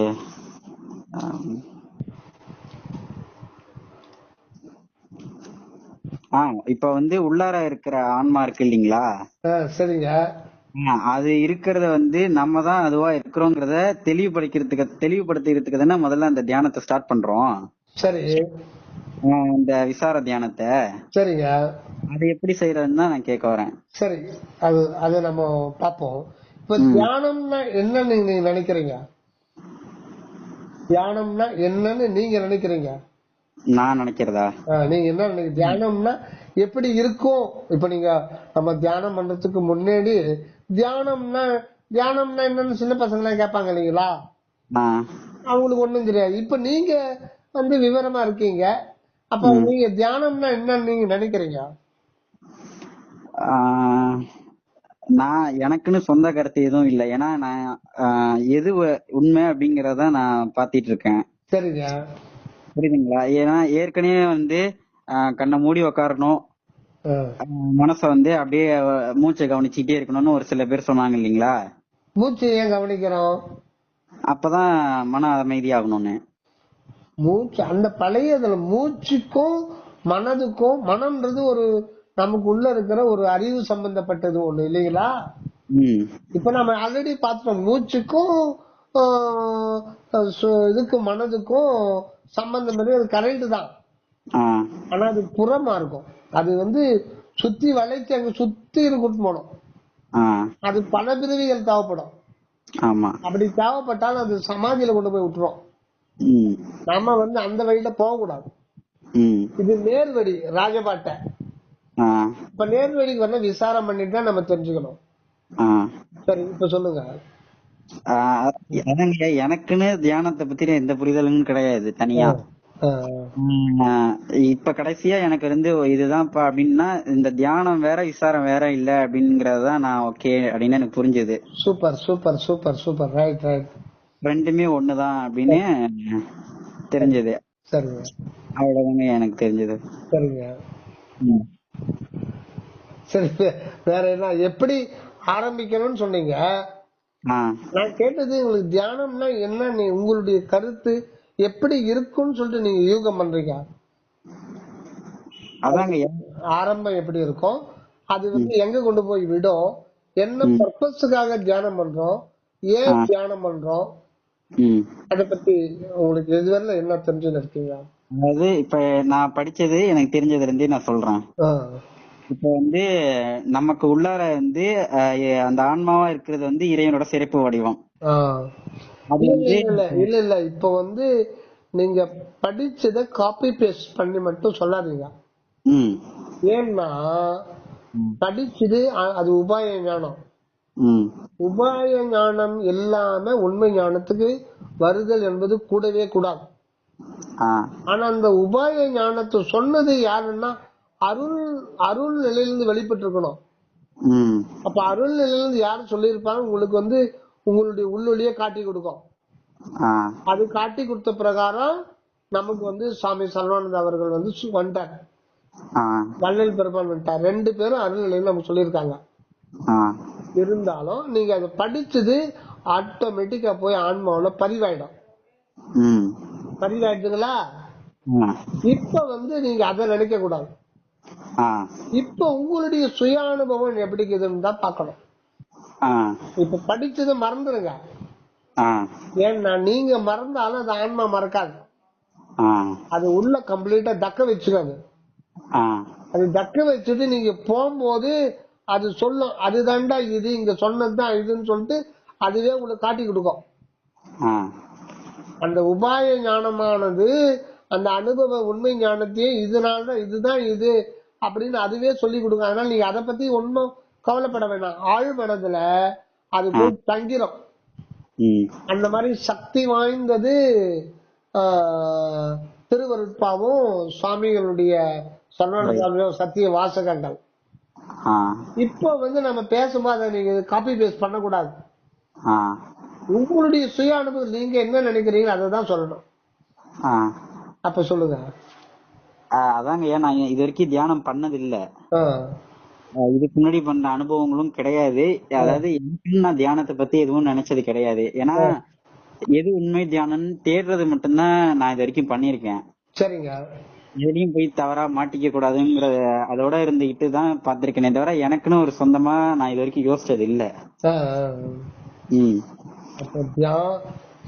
இப்ப வந்து உள்ளார இருக்கிற ஆன்மா இருக்கு இல்லீங்களா? சரிங்க. அது இருக்கிறத வந்து நம்ம தான் அதுவா இருக்கிறோங்கிறத தெளிவுபடுத்திக்கிறதுக்கு தானே முதல்ல அந்த தியானத்தை ஸ்டார்ட் பண்றோம். சரி. இந்த விசார தியானத்தை. சரிங்க. அது எப்படி செய்யறதுன்னு தான் நான் கேட்க வரேன். சரி, அது நம்ம பார்ப்போம். இப்ப தியானம்னா என்னன்னு நீங்க நினைக்கிறீங்க? தியானம்னா என்னன்னு நீங்க நினைக்கிறீங்க? நான் நினைக்கிறதா? நீங்க என்ன நினைக்கிறீங்க? தியானம்னா எப்படி இருக்கும்? இப்ப நீங்க நம்ம தியானம் பண்றதுக்கு முன்னாடி தியானம்னா என்னன்னு சின்ன பசங்க எல்லாம் கேட்பாங்க இல்லைங்களா? அவங்களுக்கு ஒண்ணும் தெரியாது. இப்ப நீங்க வந்து விவரமா இருக்கீங்க, அப்ப நீங்க தியானம்னா என்னன்னு நீங்க நினைக்கிறீங்க? நான் எனக்குன்னு சொந்த கருத்து எதுவும் இல்லை. ஏன்னா நான் எது உண்மை அப்படிங்கறத நான் பாத்திட்டு இருக்கேன். சரிங்க. புரியுதுங்களா? ஏன்னா ஏற்கனவே வந்து கண்ணை மூடி உக்காரணும், மனச வந்து அப்படியே மூச்சை கவனிச்சுட்டே இருக்கணும்னு ஒரு சில பேர் சொன்னாங்க இல்லீங்களா? மூச்சு ஏன் கவனிக்கிறோம்? அப்பதான் மன அமைதியாகணும்னு. மூச்சு அந்த பழையதுல மூச்சுக்கும் மனதுக்கும், மனம்ன்றது ஒரு நமக்கு உள்ள இருக்கிற ஒரு அறிவு சம்பந்தப்பட்டது ஒண்ணு இல்லைங்களா? இப்ப நம்ம ஆல்ரெடி பார்த்தோம், மூச்சுக்கும் இதுக்கு மனதுக்கும் சம்பந்தம் அது கரெக்ட் தான். ஆனா அது புறமா இருக்கும். அது வந்து சுத்தி வளைச்சு அங்க சுத்தி கூட்டு போனோம். அது பல பிரிவுகள் தேவைப்படும். அப்படி தேவைப்பட்டாலும் அது சமாதியில கொண்டு போய் விட்டுரும். நம்ம வந்து அந்த வழியில போக கூடாது. இது நேர்வழி, ராஜபாட்டை. இப்ப நேர்வழிக்கு வந்து விசாரம் பண்ணிட்டு தான் நம்ம தெரிஞ்சுக்கணும். சரி, இப்ப சொல்லுங்க. எனக்குன்னு தியானத்தை பத்தி எந்த புரிதலும் கிடையாது தனியா. இப்ப கடைசியா எனக்கு இருந்து இதுதான்ப்பா அப்படின்னா, இந்த தியானம் வேற விசாரம் வேற இல்ல அப்படிங்கறதுதான் நான் ஓகே அப்படின்னு எனக்கு புரிஞ்சது. Super super super super. Right right. ரெண்டுமே ஒண்ணுதான் அப்படின்னு தெரிஞ்சது. சரிங்க. அவ்வளவுதாங்க எனக்கு தெரிஞ்சது. சரிங்க. சரி, வேற என்ன, எப்படி ஆரம்பிக்கணும்னு சொன்னீங்க. நான் கேட்டது உங்களுக்கு தியானம்னா என்ன, உங்களுடைய கருத்து எப்படி இருக்கும்னு சொல்லிட்டு நீங்க யூகம் பண்றீங்க. ஆரம்பம் எப்படி இருக்கும், அது வந்து எங்க கொண்டு போய் விடும், என்ன பர்பஸுக்காக தியானம் பண்றோம், ஏன் தியானம் பண்றோம், அத பத்தி உங்களுக்கு இதுவரை என்ன தெரிஞ்சு இருக்கீங்க? அதாவது இப்ப நான் படிச்சது எனக்கு தெரிஞ்சதுல இருந்தே நான் சொல்றேன். இப்ப வந்து நமக்கு உள்ளார வந்து அந்த ஆன்மாவா இருக்கிறது வந்து இறைவனோட சிறப்பு வடிவம். அது இல்ல இல்ல இப்ப வந்து நீங்க படிச்சத காப்பி பேஸ்ட் பண்ணி மட்டும் சொல்லாதீங்க. ஏன்னா படிச்சது அது உபாய ஞானம். உபாய ஞானம் எல்லாமே உண்மை ஞானத்துக்கு வருதல் என்பது கூடவே கூடாது. ஆனா அந்த உபாய ஞானத்தை சொன்னது யாருன்னா அருள் நிலையிலிருந்து வெளிப்பட்டு இருக்கணும். அப்ப அருள் நிலையிலிருந்து யாரு சொல்லியிருப்பாங்க, உங்களுக்கு வந்து உங்களுடைய உள்ளொலிய காட்டி கொடுக்கும். அது காட்டி கொடுத்த பிரகாரம் நமக்கு வந்து சுவாமி சரவானந்த அவர்கள் வந்து வந்துட்டார், வள்ளல் பெருமான் வந்துட்டார். ரெண்டு பேரும் அருள் நிலையில நம்ம சொல்லியிருக்காங்க. இருந்தாலும் நீங்க அதை படிச்சது ஆட்டோமேட்டிக்கா போய் ஆன்மாவில பதிவாயிடும். பதிவாயிடுதுங்களா? இப்ப நீங்க அதை நினைக்க கூடாது. இப்ப உங்களுடைய சுய அனுபவம் எப்படி இருக்குதுன்னு தான் பாக்கணும். இப்ப படிச்சது மறந்துருங்க. ஏன்னா நீங்க மறந்தாலும் அது ஆன்மா மறக்காது. அது உள்ள கம்ப்ளீட்டா தக்க வச்சுக்காது. அது தக்க வச்சுட்டு நீங்க போகும்போது அது சொல்லும், அதுதான்டா இது, இங்க சொன்னதுதான் இதுன்னு சொல்லிட்டு அதுவே உங்களுக்கு காட்டி கொடுக்கும். அந்த உபாய ஞானமானது அந்த அனுபவ உண்மை ஞானத்தையே இதனால்தான் இதுதான் இது அப்படின்னு அதுவே சொல்லி கொடுக்கும். அதனால நீங்க அதை பத்தி ஒன்னும் கவலைப்பட வேணாம். ஆழ் மனதுல அது போய் தங்கிரும். அந்த மாதிரி சக்தி வாய்ந்தது திருவருட்பாவும் சுவாமிகளுடைய சத்திய வாசகங்கள். இப்போ நம்ம பேசும்போது அதை நீங்க காப்பி பேஸ்ட் பண்ணக்கூடாது. உங்களுடைய சுய அனுபவம் நீங்க என்ன நினைக்கிறீங்களோ அதை தான் சொல்லணும். அப்ப சொல்லுங்க. அதாங்க, ஏன் நான் இது வரைக்கும் தியானம் பண்ணது இல்ல. இதுக்கு முன்னாடி பண்ண அனுபவங்களும் கிடையாது. அதாவது நான் தியானத்தை பத்தி எதுவும் நினைச்சது கிடையாது. ஏன்னா எது உண்மை தியானம் தேடுறது மட்டும்தான் நான் இது வரைக்கும் பண்ணிருக்கேன். சரிங்க. எதுலயும் போய் தவறா மாட்டிக்க கூடாதுங்கிற அதோட இருந்துகிட்டு தான் பாத்திருக்கேனே தவிர எனக்குன்னு ஒரு சொந்தமா நான் இது வரைக்கும் யோசிச்சது இல்ல.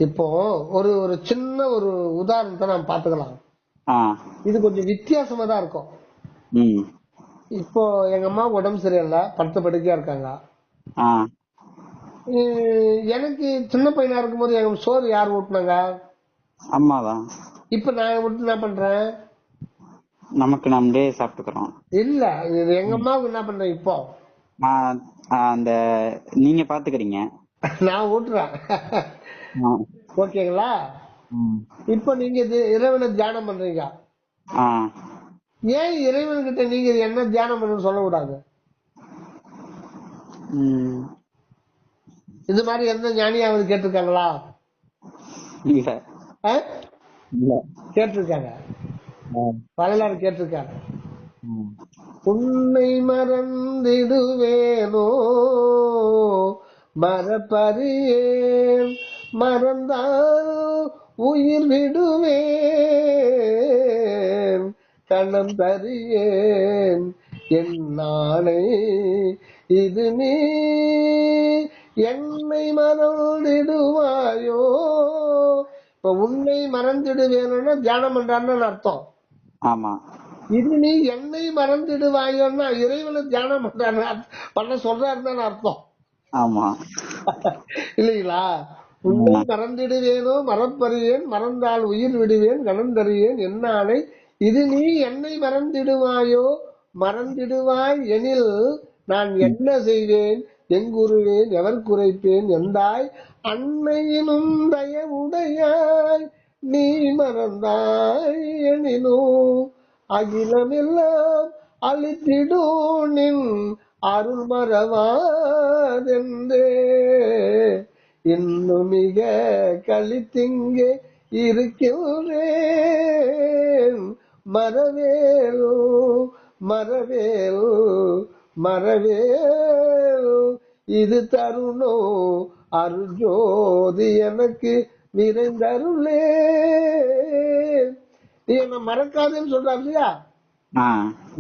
இப்போ ஒரு ஒரு சின்ன ஒரு உதாரணத்தை நாம் பாத்துக்கலாம். இது கொஞ்சம் வித்தியாசமா தான் இருக்கும். இப்போ எங்க அம்மா உடம்பு சரியில்லை, படுத்த படுக்கையா இருக்காங்க. எனக்கு சின்ன பையனா இருக்கும்போது எங்க சோறு யார் ஊட்டினாங்க? அம்மாதான். இப்ப நான் விட்டு என்ன பண்றேன்? நமக்கு நம்மளே சாப்பிட்டுக்கிறோம். இல்ல, இது எங்க அம்மாவுக்கு என்ன பண்றேன் இப்போ? அந்த நீங்க பாத்துக்கிறீங்க, நான் ஊட்டுறேன். ஓகேங்களா? இப்ப நீங்க இறைவனை தியானம் பண்றீங்க. ஏன் இறைவன் கிட்ட நீங்க என்ன தியானம் பண்ணு சொல்லக்கூடாது? இது மாதிரி எந்த ஞானியாவது கேட்டிருக்காங்களா? கேட்டிருக்காங்க, வரலாறு கேட்டிருக்காங்க. உன்னை மறந்திடுவேனோ மறப்பறியேன், மறந்தால் உயிர் விடுவேன், கணம் தறியேன் என் நாளை இது நீ என்னை மறந்திடுவாயோ. இப்ப உன்னை மறந்துடுவேணும்னா தியானம் பண்றான்னு அர்த்தம். ஆமா. இது நீ என்னை மறந்துடுவாயோன்னா இறைவனை தியானம் பண்ண சொல்றாருன்னு அர்த்தம். ஆமா இல்லைங்களா? உன்னை மறந்திடுவேனோ மறப்பறியேன், மறந்தால் உயிர் விடுவேன், கணம் தறியேன் என்னாலை இது நீ என்னை மறந்திடுவாயோ. மறந்திடுவாய் எனில் நான் என்ன செய்வேன், எங்குருவேன், எவர் குறைப்பேன் எந்தாய் அன்னையினும் தயவுடையாய் நீ மறந்தாய் எனினோ அகிலமெல்லாம் அழித்திடும் நின் அருள் மறவாதென்றே இன்னும் மிக கழித்திங்கே இருக்கின்றேன். மறவேலு மறவேலு மறவேலு இது தருணோ அருஜோதி எனக்கு நிறைந்தருளே. நீ என்ன மறக்காதுன்னு சொல்றாரு இல்லையா?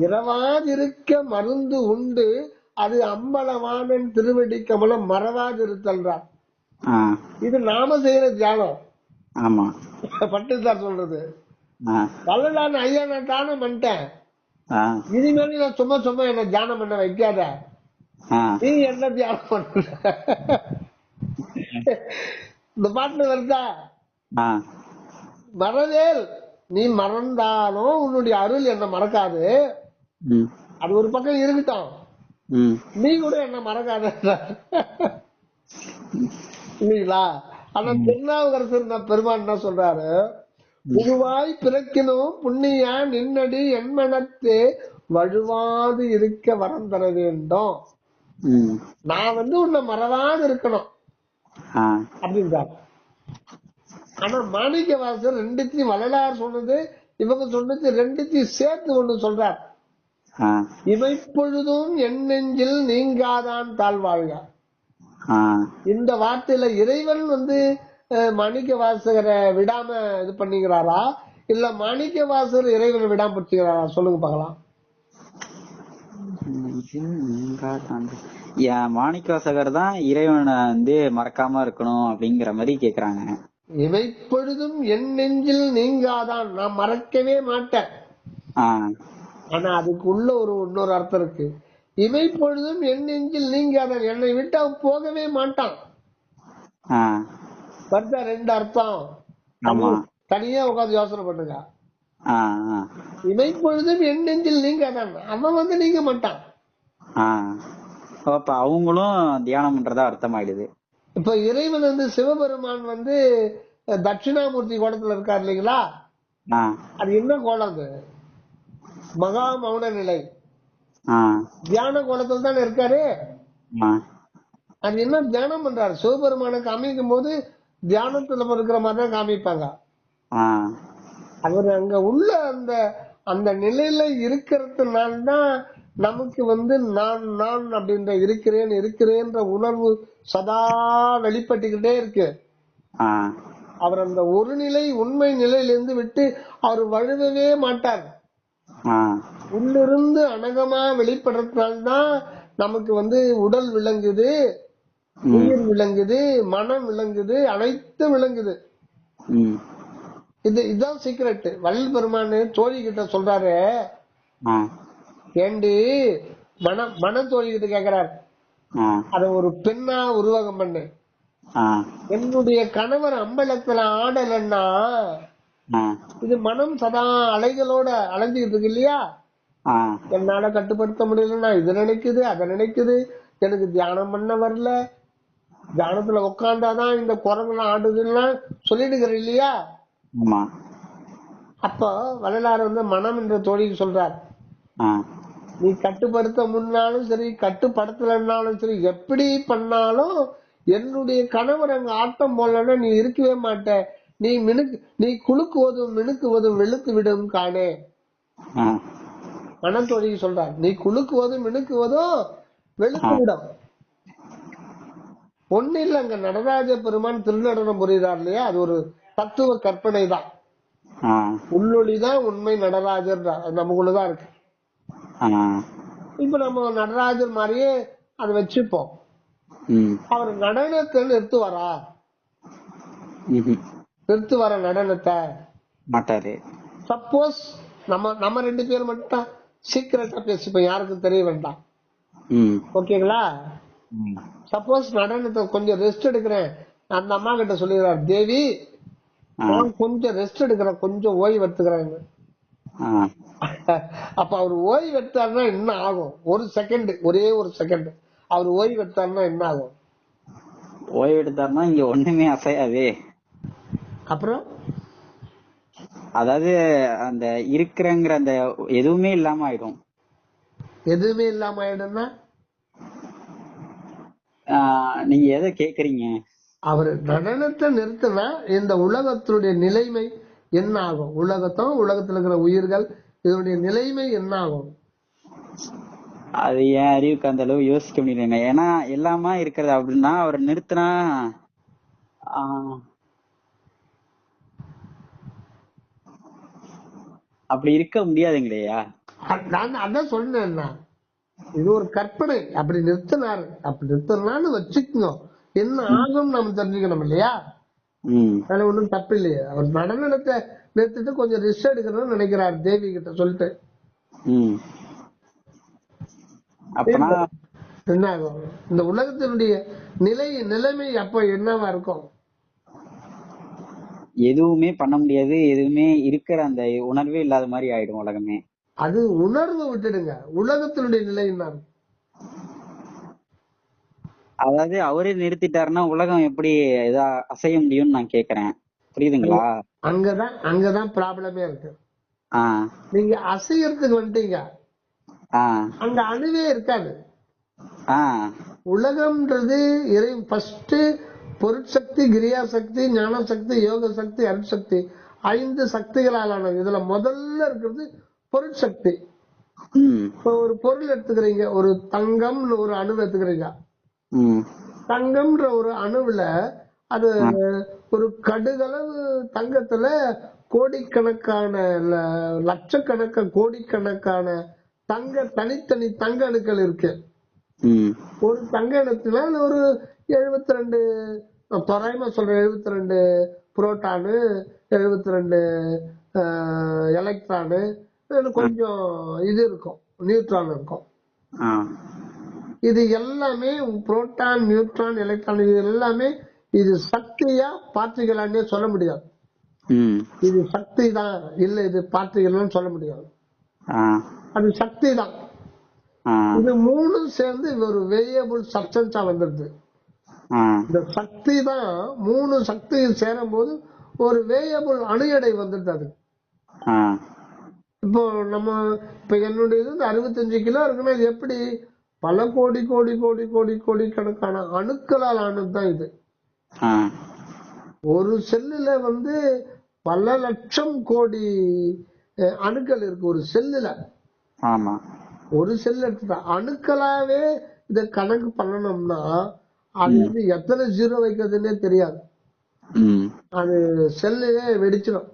இரவாதிருக்க மருந்து உண்டு அது அம்பலவானன் திருவடி கமலம் மறவாதிருத்தல்றார். இது நாம செய்யற தியானம். ஆமா, பட்டுத்தார் சொல்றது. வள்ளலான் ஐயா நான் தியானம் பண்ணிட்டேன், இனிமேல் நான் சும்மா சும்மா என்ன தியானம் பண்ண வைக்காத, நீ என்ன தியானம் பண்ண. இந்த பாட்டு வருதா? மறவேல் நீ மறந்தாலும் உன்னுடைய அருள் என்ன மறக்காது. அது ஒரு பக்கம் இருக்கட்டும், நீ கூட என்ன மறக்காத இல்லீங்களா? ஆனா திருநாவுக்கரசர் பெருமான் என்ன சொல்றாரு? உருவாய் பிறக்கினும் புண்ணியா நின்னடி என் மனத்தே வழுவாது இருக்க வரம் தர வேண்டும். நான் உன்னை மறவாது இருக்கணும் அப்படின்றார். ஆனா மாணிக்க வாசகர் ரெண்டுத்தையும் வள்ளலார் சொன்னது இவங்க சொன்னது ரெண்டுத்தையும் சேர்த்து ஒண்ணு சொல்றார். இமைப்பொழுதும் என் நெஞ்சில் நீங்காதான் தாழ்வாழ்க. இந்த வார்த்தையில இறைவன் வந்து மாணிக்க வாசகரை விடாம இது பண்ணிக்கிறாரா, இல்ல மாணிக்க வாசகர் இறைவனை விடாம பிடிச்சுக்கிறாரா? சொல்லுங்க பாக்கலாம். மாணிக்க வாசகர் தான் இறைவனை வந்து மறக்காம இருக்கணும் அப்படிங்கிற மாதிரி கேக்குறாங்க. இமைப்பொழுதும் என் நெஞ்சில் நீங்காதான், நான் மறக்கவே மாட்டேன். ஆனா அதுக்கு உள்ள இன்னொரு அர்த்தம் இருக்கு. இமைப்பொழுதும் என் நெஞ்சில் நீங்காதான், என்னை விட்டு அவன் போகவே மாட்டான். வருதா ரெண்டு அர்த்தம்? தனியா உட்காந்து யோசனை பண்ணுங்க. இமைப்பொழுதும் என் நெஞ்சில் நீங்காதான், அவன் வந்து நீங்க மாட்டான். அப்ப அவங்களும் தியானம் பண்றதா அர்த்தமாயிடுது. இப்ப இறைவன் வந்து சிவபெருமான் வந்து தட்சிணாமூர்த்தி கோலத்துல இருக்காரு இல்லைங்களா? அது என்ன கோலம்? அது மகா மௌன நிலை, தியான கோலத்துல தானே இருக்காரு. அது என்ன தியானம் பண்றாரு? சிவபெருமானை காமிக்கும் போது தியானத்துல இருக்கிற மாதிரி தான் காமிப்பாங்க. அவர் அங்க உள்ள அந்த அந்த நிலையில இருக்கிறதுனால்தான் நமக்கு வந்து நான் நான் அப்படின்ற இருக்கிறேன்ற உணர்வு சதா வெளிப்பட்டுக்கிட்டே இருக்கு. அவர் அந்த ஒரு நிலை உண்மை நிலையிலிருந்து விட்டு அவர் வழுவவே மாட்டார். உள்ளிருந்து அனகமா வெளிப்படுறதுனால்தான் நமக்கு வந்து உடல் விளங்குது, உயிர் விளங்குது, மனம் விளங்குது, அனைத்தும் விளங்குது. இதுதான் சீக்ரெட். வள்ளல் பெருமானு தோழி கிட்ட சொல்றாரு, ஏண்டி மன தோழி கிட்ட கேக்குறாரு, அத ஒரு பெண்ணா உருவகம் பண்ணு. என்னுடைய கணவர் அம்பலத்துல ஆடலன்னா இது மனம் சதா அலைகளோட அலைஞ்சுக்கிட்டு இருக்கு இல்லையா? என்னால கட்டுப்படுத்த முடியலன்னா இது நினைக்குது, அதை நினைக்குது, எனக்கு தியானம் பண்ண வரல, தியானத்துல உட்காந்தாதான் இந்த குரங்குலாம் ஆடுதுன்னா சொல்லிடுகிற இல்லையா? அப்போ வள்ளலார் வந்து மனம் என்ற தோழிக்கு சொல்றார், நீ கட்டுப்படுத்த முன்னாலும் சரி கட்டுப்படுத்தலன்னாலும் சரி எப்படி பண்ணாலும் என்னுடைய கணவர் அங்க ஆட்டம் போடலன்னா நீ இருக்கவே மாட்ட. நீ குலுக்குவதும் மினுக்குவதும் வெளுத்து விடும் காணே. மனத்தோழி சொல்றார், நீ குலுக்குவதும் மினுக்குவதும் வெளுத்து விடும். ஒண்ணு இல்ல, அங்க நடராஜ பெருமான் திருநடனம் புரியுறார் இல்லையா? அது ஒரு தத்துவ கற்பனை தான். உள்ளொளிதான் உண்மை நடராஜர் நமக்குள்ளதான் இருக்கு. இப்ப நம்ம நடராஜர் மாதிரியே அதை வச்சுப்போம். அவர் நடனத்தை நிறுத்துவார நடனத்தை மாட்டாரு. சப்போஸ் நம்ம ரெண்டு பேரும் மட்டும் சீக்கிரட்டா பேசிப்போம், யாருக்கும் தெரிய வேண்டாம். ஓகேங்களா? சப்போஸ் நடனத்தை கொஞ்சம் ரெஸ்ட் எடுக்கிறேன், அந்த அம்மா கிட்ட சொல்லிடுறாரு, தேவி நான் கொஞ்சம் ரெஸ்ட் எடுக்கிறேன், கொஞ்சம் ஓய்வு எடுத்துக்கிறேன். அப்ப அவர் ஓய்வு எடுத்தாருன்னா என்ன ஆகும்? ஒரு செகண்ட், ஒரே ஒரு செகண்ட் அவர் ஓய்வு எடுத்தாருன்னா என்ன ஆகும்? ஓய்வு எடுத்தாருன்னா இங்க ஒண்ணுமே அசையாதே. அப்புறம் அதாவது அந்த இருக்கிறங்கிற அந்த எதுவுமே இல்லாம ஆயிடும். எதுவுமே இல்லாம ஆயிடும்னா நீங்க எதை கேக்குறீங்க? அவர் நடனத்தை நிறுத்தினா இந்த உலகத்தினுடைய நிலைமை என்ன ஆகும்? உலகத்துல இருக்கிற உயிர்கள் இதனுடைய நிலைமை என்ன ஆகும்? அது ஏன் அறிவுக்கு அந்த அளவு யோசிக்க முடியல. ஏன்னா எல்லாமா இருக்கிறது அப்படின்னா அவர் நிறுத்தினா அப்படி இருக்க முடியாதுங்களையா? நான் அதான் சொன்னேன், இது ஒரு கற்பனை. அப்படி நிறுத்தினான்னு வச்சுக்கோங்க, என்ன ஆகும் நம்ம தெரிஞ்சுக்கணும் இல்லையா? அதுல ஒண்ணும் தப்பு இல்லையா? அவர் நடனத்தை நிறுத்திட்டு கொஞ்சம் ரெஸ்ட் எடுக்கணும்னு நினைக்கிறார் தேவி கிட்ட சொல்லிட்டு. என்ன ஆகும்? இந்த உலகத்தினுடைய நிலைமை அப்ப என்னவா இருக்கும்? எதுவுமே பண்ண முடியாது, எதுவுமே இருக்கிற அந்த உணர்வே இல்லாத மாதிரி ஆயிடும் உலகமே. அது உணர்வை விட்டுடுங்க, உலகத்தினுடைய நிலை என்ன? அதாவது அவரே நிறுத்திட்டாருன்னா உலகம் எப்படி ஏதா அசைய முடியும்னு நான் கேக்குறேன். புரியுதுங்களா? அங்கதான் ப்ராப்ளமே இருக்கு. நீங்க அசையறதுக்கு வந்துட்டீங்க, அங்க அணுவே இருக்காது. உலகம்ன்றது ஃபர்ஸ்ட் பொருட்சக்தி, கிரியா சக்தி, ஞான சக்தி, யோக சக்தி, அருட்சக்தி, 5 சக்திகளாலான. இதுல முதல்ல இருக்கிறது பொருட்சக்தி. இப்போ ஒரு பொருள் எடுத்துக்கிறீங்க, ஒரு தங்கம் ஒரு அணு எடுத்துக்கிறீங்க, தங்கம்ன்ற ஒரு அணுவுல அது ஒரு கடுகளவு தங்கத்துல கோடிக்கணக்கான கோடிக்கணக்கான தனித்தனி தங்க அணுக்கள் இருக்கு. ஒரு தங்க அணுத்துல ஒரு 72, தோராயமா சொல்றேன், 72 புரோட்டானு, 72 எலக்ட்ரானு, கொஞ்சம் இது இருக்கும், நியூட்ரான் இருக்கும். இது எல்லாமே புரோட்டான், நியூட்ரான், எலக்ட்ரான், இது எல்லாமே இது சக்தியா பார்ட்டிகளானே சொல்ல முடியாது. இது சக்தி தான், இல்ல இது பார்ட்டிகள்னு சொல்ல முடியாது. அது சக்தி தான். இது மூணும் சேர்ந்து ஒரு வேரியபிள் சப்ஸ்டன்ஸா வந்துருது. இந்த சக்தி தான், மூணு சக்தி சேரும் போது ஒரு வேரியபிள் அணு எடை வந்துருது. அது இப்போ என்னுடைய இது 65 கிலோ இருக்குன்னா இது எப்படி பல கோடி கோடி கோடி கோடி கோடிக்கணக்கான அணுக்களால் ஆனதுதான் இது. ஒரு செல்லுல பல லட்சம் கோடி அணுக்கள் இருக்கு ஒரு செல்லுல. ஒரு செல் எடுத்துதான் அணுக்களாவே இத கணக்கு பண்ணணும்னா அது எத்தனை ஜீரோ வைக்கிறதுன்னே தெரியாது. அது செல்லுலே வெடிச்சிடும்,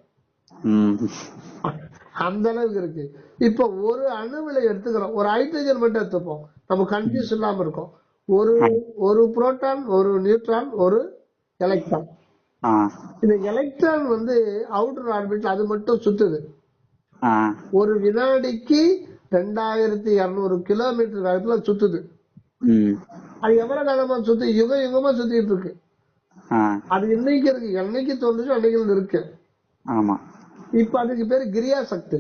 அந்த அளவுக்கு இருக்கு. இப்ப ஒரு அணுவில எடுத்துக்கிறோம், ஒரு ஹைட்ரஜன் மட்டும் எடுத்துப்போம், நம்ம கன்ஃபியூஸ் இல்லாம இருக்கும். ஒரு புரோட்டான், ஒரு நியூட்ரான், ஒரு எலக்ட்ரான். இந்த எலக்ட்ரான் அவுட்டர் ஆர்பிட்ல அது மட்டும் சுத்துது. ஒரு வினாடிக்கு 2200 கிலோமீட்டர் வேகத்துல சுத்துது. அது எவ்வளவு காலமா சுத்து? யுக யுகமா சுத்திட்டு இருக்கு. அது இன்னைக்கு இருக்கு, என்னைக்கு தோன்றுச்சு அன்னைக்கு இருக்கு. இப்ப அதுக்கு பேரு கிரியா சக்தி.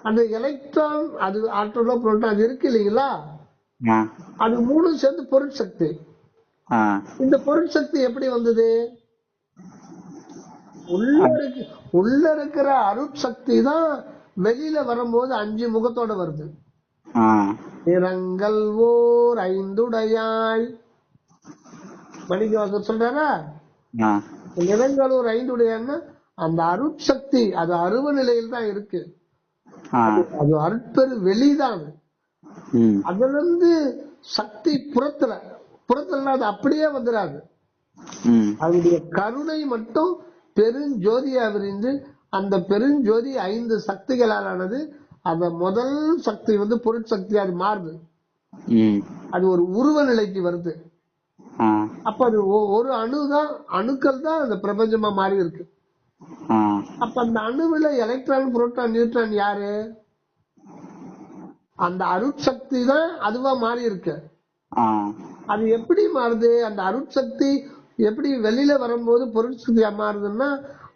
அந்த எலக்ட்ரான், அது ஆற்றலோ புரோட்டான், அது இருக்கு இல்லைங்களா, அது மூணு சேர்ந்து பொருட்சக்தி. இந்த பொருட்சக்தி எப்படி வந்தது? உள்ள இருக்கிற அருட்சக்தி தான் வெளியில வரும்போது 5 முகத்தோட வருது. நிறங்கள் ஓர் 5உடையாய், மணிக்கவாசர் சொல்றாரா, நிறங்கள் ஓர் 5உடையான்னா அந்த அருட்சக்தி அது அருவ நிலையில் தான் இருக்கு. அது அருட்பெரு வெளிதான். அதுல இருந்து சக்தி புறத்துல அது அப்படியே வந்துடாது. அதனுடைய கருணை மட்டும் பெருஞ்சோதியா விரிந்து, அந்த பெருஞ்சோதி 5 சக்திகளாலானது. அந்த முதல் சக்தி பொருட்சக்தி, அது மாறுது, அது ஒரு உருவ நிலைக்கு வருது. அப்ப அது ஒரு அணுக்கள் தான் அந்த பிரபஞ்சமா மாறி இருக்கு. அப்ப அந்த அணுவில எலக்ட்ரான், புரோட்டான், நியூட்ரான் யாரு? அந்த அருட்சக்தி தான் அதுவா மாறி இருக்கு. அது எப்படி மாறுது? அந்த அருட்சக்தி எப்படி வெளியில வரும்போது பொருட்சக்தியா மாறுதுன்னா,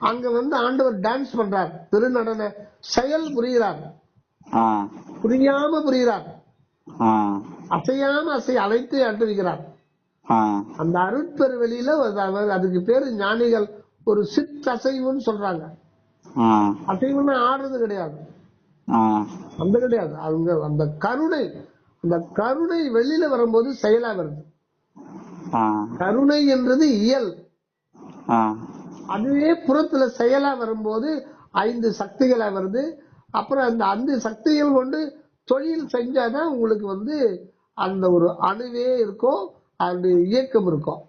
அங்க ஆண்டவர் டான்ஸ் பண்றார், திருநடன செயல் புரிகிறார், புரியாம புரிகிறார், அசையாம அழைத்து அட்டுவிக்கிறார். அந்த அருட்பெரு வெளியில அதுக்கு பேரு ஞானிகள் ஒரு சிற்றசைவுன்னு சொல்றாங்க. அசைவுன்னா ஆடுறது கிடையாது, அந்த கிடையாது. அவங்க அந்த கருணை வெளியில வரும்போது செயலா வருது. கருணை என்றது இயல், அதுவே புறத்துல செயலா வரும்போது 5 சக்திகளா வருது. அப்புறம் அந்த 5 சக்திகள் கொண்டு தொழில் செஞ்சாதான் உங்களுக்கு அந்த ஒரு அணுவே இருக்கும், அந்த இயக்கம் இருக்கும்.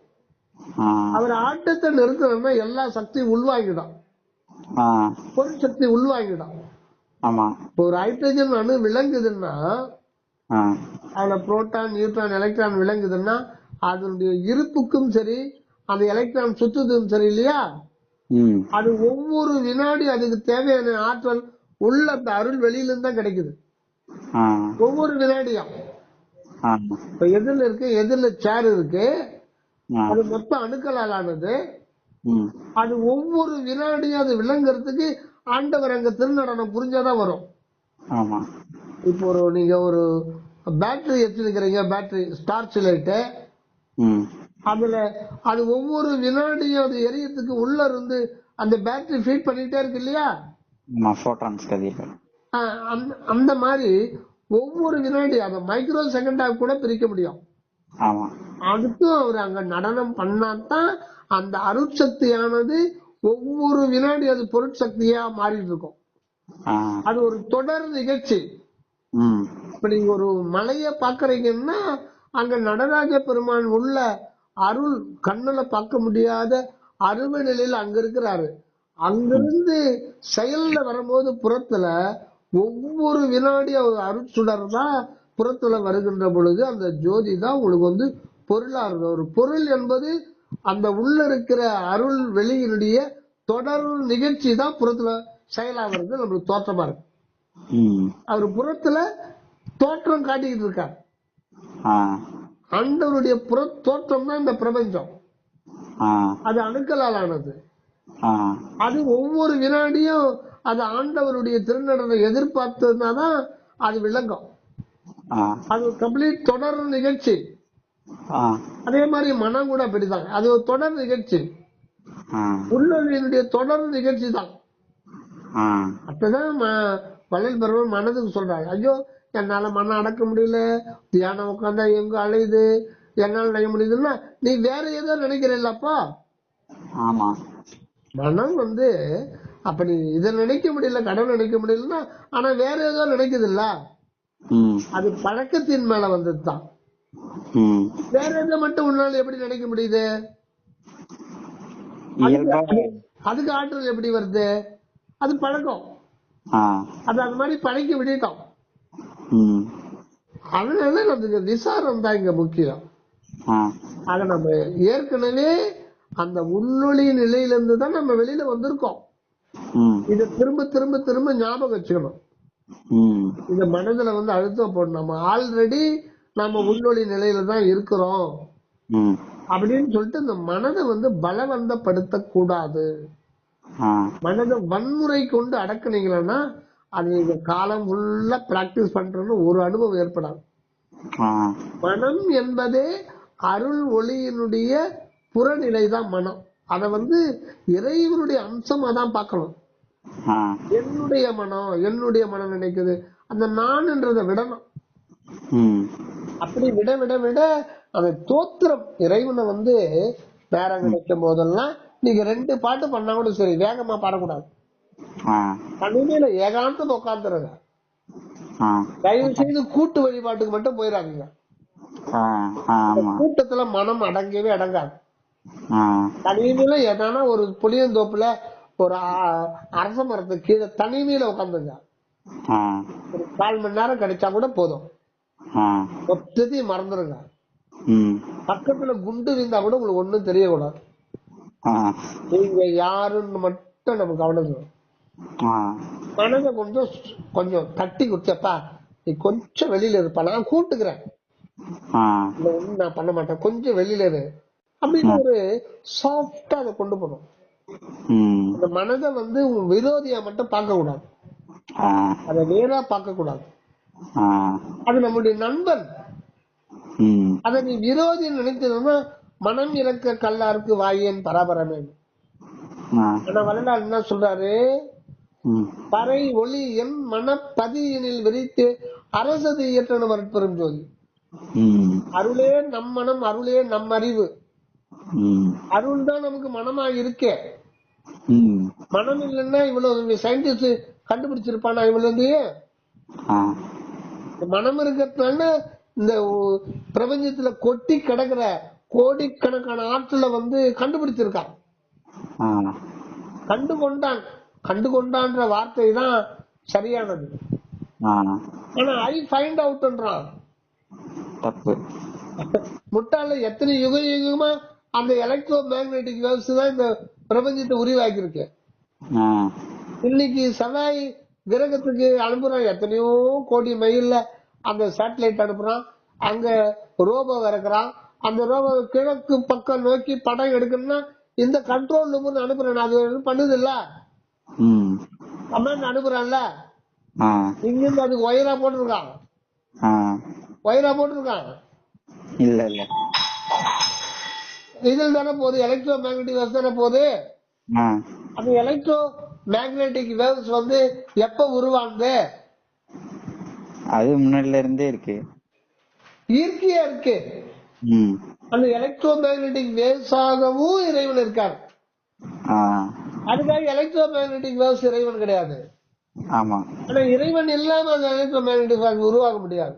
அவர் ஆட்டத்தை நிறுத்தணும்னா எல்லா சக்தியும் உள்வாங்கிடும், பொருட்சக்தி உள்வாங்கிடும். ஒரு ஹைட்ரஜன் அணு விளங்குதுன்னா, அதுல புரோட்டான், நியூட்ரான், எலக்ட்ரான் விளங்குதுன்னா, அதனுடைய இருப்புக்கும் சரி, அந்த எலக்ட்ரான் சுத்துதும் சரி இல்லையா, அது ஒவ்வொரு வினாடி அதுக்கு தேவையான ஆற்றல் உள்ள அந்த அருள் வெளியில இருந்து தான் கிடைக்குது. ஒவ்வொரு வினாடியும் இப்ப எதிரில இருக்கு, எதிரில சேர் இருக்கு, அது மொத்தம் அணுக்களால் ஆனது. அது ஒவ்வொரு வினாடியும் அது விளங்குறதுக்கு ஆண்டவர் அங்க திருநடனம் புரிஞ்சாதான் வரும். இப்போ நீங்க ஒரு பேட்டரி வச்சிருக்கிறீங்க, பேட்டரி டார்ச் லைட்டு, அதுல அது ஒவ்வொரு வினாடியும் அது எரியறதுக்கு உள்ள இருந்து அந்த பேட்டரி ஃபீட் பண்ணிட்டே இருக்கு இல்லையா, அந்த மாதிரி ஒவ்வொரு வினாடி அதை மைக்ரோ செகண்டா கூட பிரிக்க முடியும். அதுக்கும் அவர் அங்க நடனம் பண்ணாதான் அந்த அருட்சக்தியானது ஒவ்வொரு வினாடி அது பொருட்சக்தியா மாறிட்டு இருக்கும். அது ஒரு தொடர் நிகழ்ச்சி. இப்ப நீங்க ஒரு மலைய பாக்குறீங்கன்னா அங்க நடராஜ பெருமான் உள்ள அருள் கண்ணுல பார்க்க முடியாத அருமை நிலையில அங்க இருக்கிறாரு. அங்கிருந்து செயல்ல வரும்போது புறத்துல ஒவ்வொரு வினாடியும் ஒரு அருட்சுடர் தான் புறத்துல வருகின்ற பொழுது அந்த ஜோதி தான் உங்களுக்கு வந்து பொருளாகிறது. ஒரு பொருள் என்பது அந்த உள்ள இருக்கிற அருள் வெளியினுடைய தொடர் நிகழ்ச்சி தான் புறத்துல செயலாகிறது. நம்மளுக்கு தோற்றமா இருக்கு. அவர் புறத்துல தோற்றம் காட்டிக்கிட்டு இருக்கார். ஆண்டவருடைய புற தோற்றம் தான் இந்த பிரபஞ்சம். அது அணுக்களால் ஆனது. அது ஒவ்வொரு வினாடியும் அது ஆண்டவருடைய திருநடனை எதிர்பார்த்ததுனாதான் அது விளங்கும். அது கம்ப்ளீட் தொடர் நிகழ்ச்சி. அதே மாதிரி மனம் கூட அப்படிதான், அது ஒரு தொடர் நிகழ்ச்சி. உள்ளொலியினுடைய தொடர் நிகழ்ச்சி தான். அப்பதான் வள்ளல் பெருமான் மனதுக்கு சொல்றாரு, ஐயோ என்னால மனம் அடக்க முடியல, தியானம் உட்காந்தா எங்க அலையுது, என்னால நினைக்க முடியுதுன்னா நீ வேற ஏதோ நினைக்கிறல்லப்பா. மனம் வந்து அப்படி இதை நினைக்க முடியல, கடவுள் நினைக்க முடியலன்னா ஆனா வேற ஏதோ நினைக்குது இல்ல, அது பழக்கத்தின் மேல வந்ததுதான். வேற எதை மட்டும் உன்னால எப்படி நினைக்க முடியுது? அதுக்கு ஆற்றல் எப்படி வருது? அது பழக்கம். அது அந்த மாதிரி பழக்கி விட்டுட்டோம். அதனால நமக்கு விசாரம் தான் இங்க முக்கியம். ஆக நம்ம ஏற்கனவே அந்த உள்நொழி நிலையிலிருந்து தான் நம்ம வெளியில வந்திருக்கோம். இத திரும்ப திரும்ப திரும்ப ஞாபகம் வச்சுக்கணும். இந்த மனதுல வந்து அழுத்தம் போடணும், நம்ம ஆல்ரெடி நம்ம உள்நொழி நிலையில தான் இருக்கிறோம் அப்படின்னு சொல்லிட்டு இந்த மனதை வந்து பலவந்தப்படுத்த கூடாது. மனதை வன்முறை கொண்டு அடக்குனீங்கன்னா அது நீங்க காலம் ஃபுல்லா பிராக்டிஸ் பண்றதுன்னு ஒரு அனுபவம் ஏற்படாது. மனம் என்பதே அருள் ஒளியினுடைய புறநிலை தான் மனம். அத வந்து இறைவனுடைய அம்சமா தான் பார்க்கணும். என்னுடைய மனம் நினைக்குது, அந்த நான்ன்றத விடணும். அப்படி விட விட விட அந்த தோத்திரம் இறைவனை வந்து நேரம் கிடைக்கும் போதெல்லாம் நீங்க 2 பாட்டு பண்ணா கூட சரி, வேகமா பாடக்கூடாது. தனிமையில ஏகாந்தம் உட்காந்துருங்க. தயவு செய்து கூட்டு வழிபாட்டுக்கு மட்டும் போயிடாதீங்க. கூட்டத்துல மனம் அடங்கவே அடங்காது. தனிமையில ஏதானா ஒரு புளியந்தோப்புல ஒரு அரச மரத்துக்கு கீழே தனிமையில உட்காந்துங்க. ஒரு 4 மணி நேரம் கிடைச்சா கூட போதும். மொத்தத்தையும் மறந்துருங்க. பக்கத்துல குண்டு வீந்தா கூட உங்களுக்கு ஒண்ணும் தெரியக்கூடாது. நீங்க யாருன்னு மட்டும் நம்ம கவனிக்கணும். மனதை கொஞ்சம் தட்டி குடிச்சப்பா, நீ கொஞ்சம் வெளியில இருப்பா, நான் கூட்டுக்கிறேன், நான் பண்ண மாட்டேன், கொஞ்சம் வெளியில இரு அப்படின்னு ஒரு சாஃப்டா அதை கொண்டு போகணும். அந்த மனதை வந்து விரோதியா மட்டும் பார்க்க கூடாது, அதை நேரா பார்க்க கூடாது. அது நம்முடைய நண்பன். அத நீ விரோதி நினைச்சதுன்னா மனம் இறக்க கல்லாருக்கு வாயேன் பராபரமே. ஆனா வள்ளலார் என்ன சொல்றாரு, பறை ஒளி என் மனப்பதியினில் விரித்து அரசது இயற்றன வரப்பெறும் ஜோதி. அருளே நம் மனம், அருளே நம் அறிவு. அருள் தான் நமக்கு மனமா இருக்கே. மனம் இல்லைன்னா இவ்வளவு சயின்டிஸ்ட் கண்டுபிடிச்சிருப்பானா இவ்வளவு? மனம் இருக்கிறதுனால இந்த பிரபஞ்சத்துல கொட்டி கிடக்குற கோடிக்கணக்கான ஆற்றலை வந்து கண்டுபிடிச்சிருக்கான். கண்டுகொண்டான்ற வார்த்தை தான் சரியானது. ஆனா ஐ ஃபைண்ட் அவுட்ன்றான். முட்டாள எத்தனை யுக யுகமா அந்த எலக்ட்ரோ மேக்னெட்டிக் வேவ்ஸ் தான் இந்த பிரபஞ்சத்தை உருவாக்கி இருக்கு. இன்னைக்கு செவ்வாய் கிரகத்துக்கு அனுப்புறான், எத்தனையோ கோடி மைல்ல அந்த சேட்டலைட் அனுப்புறான், அங்க ரோபோ இறக்குறான். அந்த ரோபோ கிழக்கு பக்கம் நோக்கி படம் எடுக்கணும்னா இந்த கண்ட்ரோல் ரூம் அனுப்புறேன், அது பண்ணுது இல்ல, கமாண்ட் அனுப்புறான்ல, இங்கிருந்து அதுக்கு ஒயரா போட்டிருக்கான். இல்ல இல்ல, இதில் தானே போகுது, எலக்ட்ரோ மேக்னெட்டிக் வேவ்ஸ் தானே போகுது. அந்த எலக்ட்ரோ மேக்னெட்டிக் வேவ்ஸ் வந்து எப்ப உருவானது? அது முன்னாடில இருந்தே இருக்கு, இயற்கையா இருக்கு. அந்த எலக்ட்ரோ மேக்னெட்டிக் வேவ்ஸ் ஆகவும் இறைவன் இருக்காரு. அதுக்காக எலக்ட்ரோ மேக்னெட்டிக் வேவ்ஸ் இறைவன் கிடையாது. ஆமா. ஆனா இறைவன் இல்லாம அந்த எலக்ட்ரோ மேக்னெட்டிக் வேவ்ஸ் உருவாக முடியாது.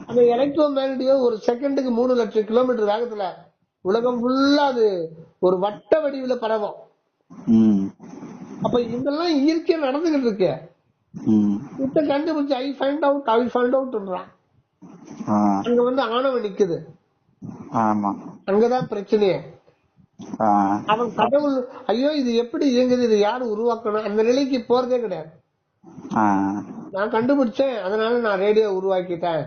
அந்த எலக்ட்ரோ மேக்னெட்டிக் ஒரு செகண்டுக்கு 3 லட்சம் கிலோமீட்டர் வேகத்துல உலகம் ஃபுல்லா அது ஒரு வட்ட வடிவுல பரவும். அப்ப இதெல்லாம் இயற்கையா நடந்துகிட்டு இருக்கு. இத கண்டுபிடிச்சு ஐ ஃபைண்ட் அவுட்ன்றான். அங்க வந்து ஆணவம் நிக்குது. அங்கதான் பிரச்சனையே. அவன் கடவுள் ஐயோ இது எப்படி இயங்குது, இது யாரு உருவாக்கணும், அந்த நிலைக்கு போறதே கிடையாது. நான் கண்டுபிடிச்சேன், அதனால நான் ரேடியோ உருவாக்கிட்டேன்.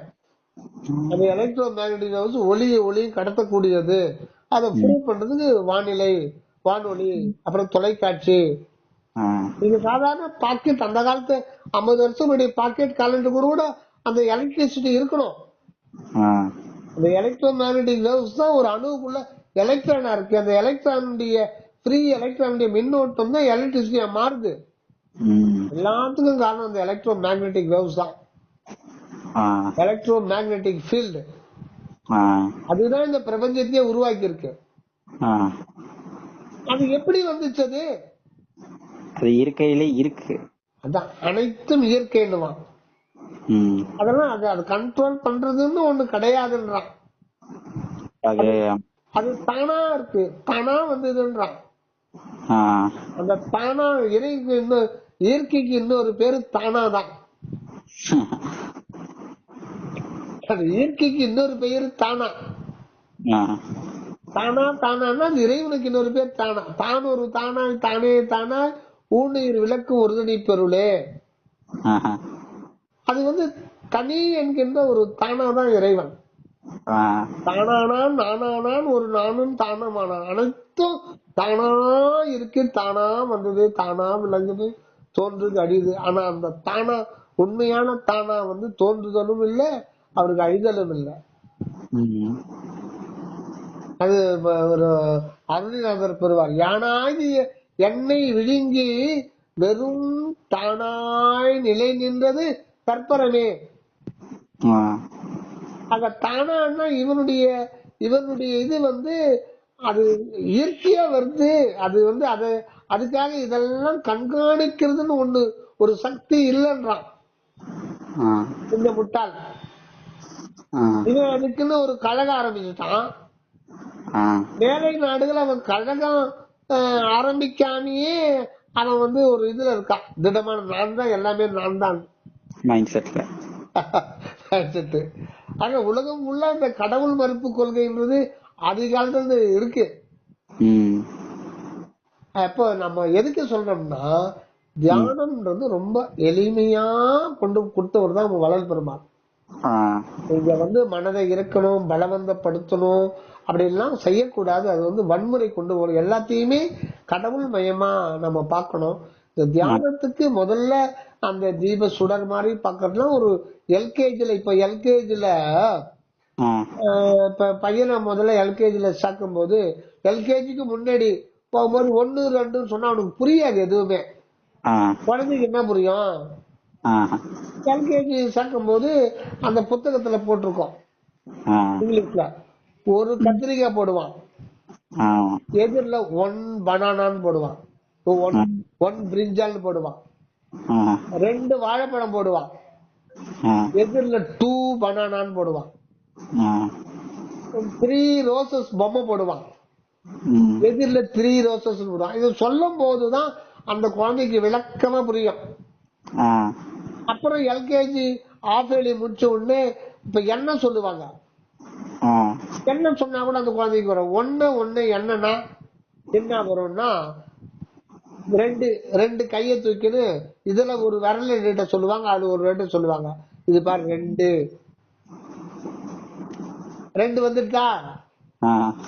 அது எலக்ட்ரோ மேக்னெட்டிக் வேவ்ஸ் ஒளியும் கடத்தக்கூடியது. அதை ப்ரூவ் பண்றதுக்கு வானொலி, அப்புறம் தொலைக்காட்சி. நீங்க சாதாரண பாக்கெட், அந்த காலத்து 50 வருஷம் பாக்கெட் கேலண்டர் கூட அந்த எலக்ட்ரிசிட்டி இருக்கணும். அந்த எலக்ட்ரோ மேக்னெட்டிக் வேவ்ஸ் தான் ஒரு அணுவுக்குள்ள எலக்ட்ரானா இருக்கு. அந்த எலக்ட்ரானுடைய ஃப்ரீ எலக்ட்ரானுடைய மின்னோட்டம் தான் எலக்ட்ரிசிட்டியா மாறுது. எல்லாத்துக்கும் காரணம் அந்த எலக்ட்ரோ மேக்னெட்டிக் வேவ்ஸ் தான். எலக்ட்ரோ மேக்னெட்டிக் ஃபீல்டு அதுதான் இந்த பிரபஞ்சத்தையே உருவாக்கி இருக்கு. அது எப்படி வந்துச்சு? அது இயற்கையிலே இருக்கு. அதான் அனைத்தும் இயற்கைன்னுவான். அதெல்லாம் அது கண்ட்ரோல் பண்றதுன்னு ஒண்ணு கிடையாதுன்றான். அது தானா இருக்கு, தானா வந்ததுன்றான். அந்த தானா இயற்கைக்கு இன்னொரு பேரு தானாதான். அது இயற்கைக்கு இன்னொரு பெயர் தானா. தானா அது இறைவனுக்கு இன்னொரு பேர் தானா. தான் ஒரு தானாய் தானே தானாய் ஊனீர் விளக்கு ஒருதனி பொருளே. அது வந்து தனி என்கின்ற ஒரு தானாதான் இறைவன். தானானான் நானானான் ஒரு நானும் தானமானான். அனைத்தும் தானா இருக்கு, தானா வந்தது, தானா விளங்குது, தோன்றுது, அழியுது. ஆனா அந்த தானா, உண்மையான தானா வந்து தோன்றுதலும் இல்லை, அவருக்கு அழிதலும் இல்லை. அது ஒரு அருணிநாதர் பெறுவார். யானாய் என்னை விழுங்கி வெறும் தானாய் நிலை நின்றது கற்பரமே. அங்க தானா இவனுடைய இது வந்து அது இயற்கையா வருது. அது வந்து அதுக்காக இதெல்லாம் கண்காணிக்கிறதுன்னு ஒரு சக்தி இல்லைன்றான் இந்த முட்டாள். இவன் அதுக்குன்னு ஒரு கழகம் ஆரம்பிச்சுட்டான். வேலை நாடுகள் அவன் கழகம் ஆரம்பிக்காமையே அவன் வந்து ஒரு இதுல இருக்கான், திடமான நான் தான் எல்லாமே நான் தான் மைண்ட் செட். ஆக உலகம் உள்ள இந்த கடவுள் மறுப்பு கொள்கைன்றது அதிகாலத்துல இருக்கு. அப்போ நம்ம எதுக்கு சொல்றோம்னா, தியானம்ன்றது ரொம்ப எளிமையா கொண்டு கொடுத்தவர் தான் வள்ளல் பெருமாள். இங்க வந்து மனதை இருக்கணும், பலவந்தப்படுத்தணும் அப்படின்லாம் செய்யக்கூடாது. அது வந்து வன்முறை கொண்டு வரும். எல்லாத்தையுமே கடவுள் மயமா நம்ம பார்க்கணும். இந்த தியானத்துக்கு முதல்ல அந்த தீப சுடர் மாதிரி பாக்கிறதுனா ஒரு எல்கேஜில, இப்ப எல்கேஜில இப்ப பையனை முதல்ல எல்கேஜில சேர்க்கும் போது, எல்கேஜிக்கு முன்னாடி போகும்போது 1, 2 சொன்னா அவனுக்கு புரியாது எதுவுமே. குழந்தைக்கு என்ன புரியும்? எல்கேஜி சேர்க்கும் போது அந்த புத்தகத்துல போட்டிருக்கோம் இங்கிலீஷ்ல, ஒரு கத்திரிக்காய் போடுவான், எதிரில 1 பனானான்னு போடுவான், 1 பிரிஞ்சால்னு போடுவான், 2 வாழைப்பழம் போடுவான், எதிரில 2 பனானான்னு போடுவான், 3 ரோசஸ் பொம்மை போடுவான், எதிரில 3 ரோசஸ் போடுவான். இது சொல்லும் போதுதான் அந்த குழந்தைக்கு விளக்கமா புரியும். அப்புறம் எல்கேஜி ஆஃப் இயர்லி முடிச்ச உடனே இப்ப என்ன சொல்லுவாங்க, என்ன சொன்னா கூட அந்த குழந்தைக்கு வரும். ஒண்ணு என்னன்னா என்ன வரும்னா, 2 கையை தூக்கின்னு இதுல ஒரு விரல நீட்ட சொல்லுவாங்க, அது ஒரு 2 சொல்லுவாங்க. இது பாரு 2 வந்துட்டா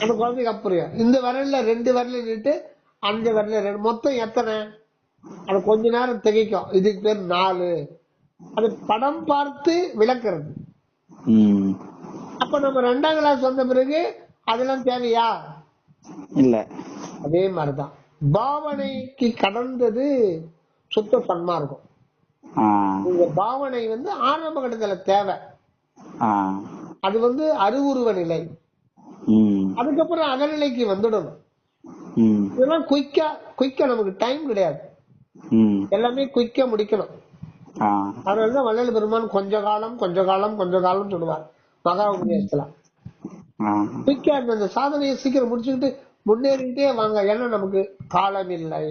அந்த குழந்தைக்கு அப்புறம் இந்த விரல்ல 2 விரல நீட்டு, அந்த விரல 2, மொத்தம் எத்தனை? அது கொஞ்ச நேரம் திகைக்கும். இதுக்கு பேர் 4. அது படம் பார்த்து விளக்குறது. அப்ப நம்ம 2ஆம் கிளாஸ் வந்த பிறகு அதெல்லாம் தேவையா? இல்ல. அதே மாதிரிதான் பாவனைக்கு கடந்தது சுத்த சன்மார்க்கம். இந்த பாவனை வந்து ஆரம்ப கட்டத்துல தேவை. அது வந்து அறிவுருவ நிலை. அதுக்கப்புறம் அகநிலைக்கு வந்துடணும். இதெல்லாம் குயிக்கா நமக்கு டைம் கிடையாது. எல்லாமே குயிக்கா முடிக்கணும். அதனாலதான் வள்ளல் பெருமான் கொஞ்ச காலம் சொல்லுவார் மகா உபதேசத்துல. குயிக்கா அந்த சாதனையை சீக்கிரம் முடிச்சுக்கிட்டு முன்னேறிக்கிட்டே வாங்க. ஏன்னா நமக்கு காலம் இல்லை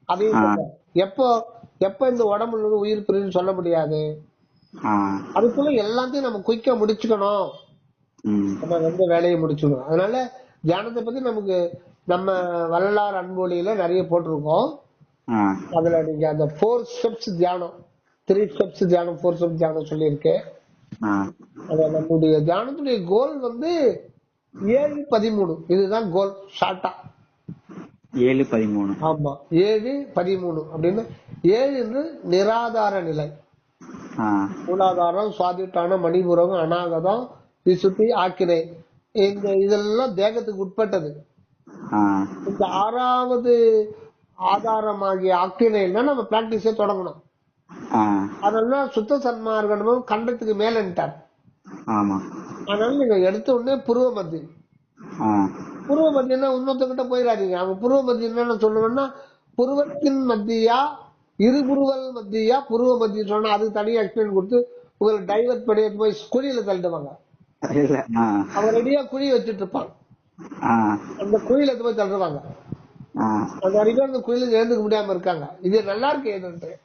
அப்படின்னு எப்போ எப்ப இந்த உடம்புல உயிர் பிரின்னு சொல்ல முடியாது. அதுக்குள்ள எல்லாத்தையும் நம்ம குயிக்கா முடிச்சுக்கணும், நம்ம வந்து வேலையை முடிச்சுக்கணும். அதனால தியானத்தை பத்தி நமக்கு நம்ம வள்ளலார் அன்பொழியில நிறைய போட்டிருக்கோம். அதுல நீங்க அந்த 4 ஸ்டெப்ஸ் தியானம், 3 ஸ்டெப்ஸ் தியானம், 4 ஸ்டெப்ஸ் தியானம் சொல்லியிருக்கேன். நம்முடைய தியானத்துடைய கோல் வந்து 7-13. இதுதான் கோல் ஷார்ட்டா. 7-13. ஆமா, 7-13 அப்படின்னு. 7 நிராதார நிலை. மூலாதாரம், சுவாதிட்டானம், மணிபுரம், அநாகதம், விசுத்தி, ஆக்கினை. இதெல்லாம் தேகத்துக்கு உட்பட்டது. இந்த 6வது ஆதாரமாகிய ஆக்கினைன்னா நம்ம பிராக்டிஸே தொடங்கணும். அதனால சுத்த சன்மார்க்கமும் கண்டத்துக்கு மேலன்ட்டார். அதனால நீங்க எடுத்த உடனே புருவ மத்தி. புருவ மத்தியன்னா இன்னொருத்தங்கிட்ட போயிடாதீங்க. அவங்க புருவ மத்தி என்னன்னு சொல்லணும்னா, புருவத்தின் மத்தியா இருபுருவல் மத்தியா புருவ மத்தி சொன்னா அதுக்கு தனியா எக்ஸ்பிளைன் கொடுத்து உங்களுக்கு டைவர்ட் பண்ணி போய் குழியில தள்ளிடுவாங்க. அவங்க ரெடியா குழி வச்சுட்டு இருப்பாங்க, அந்த குழியில போய் தள்ளுவாங்க. அந்த வரைக்கும் அந்த குழியில எழுந்துக்க முடியாம இருக்காங்க. இது நல்லா இருக்கு ஏன்னு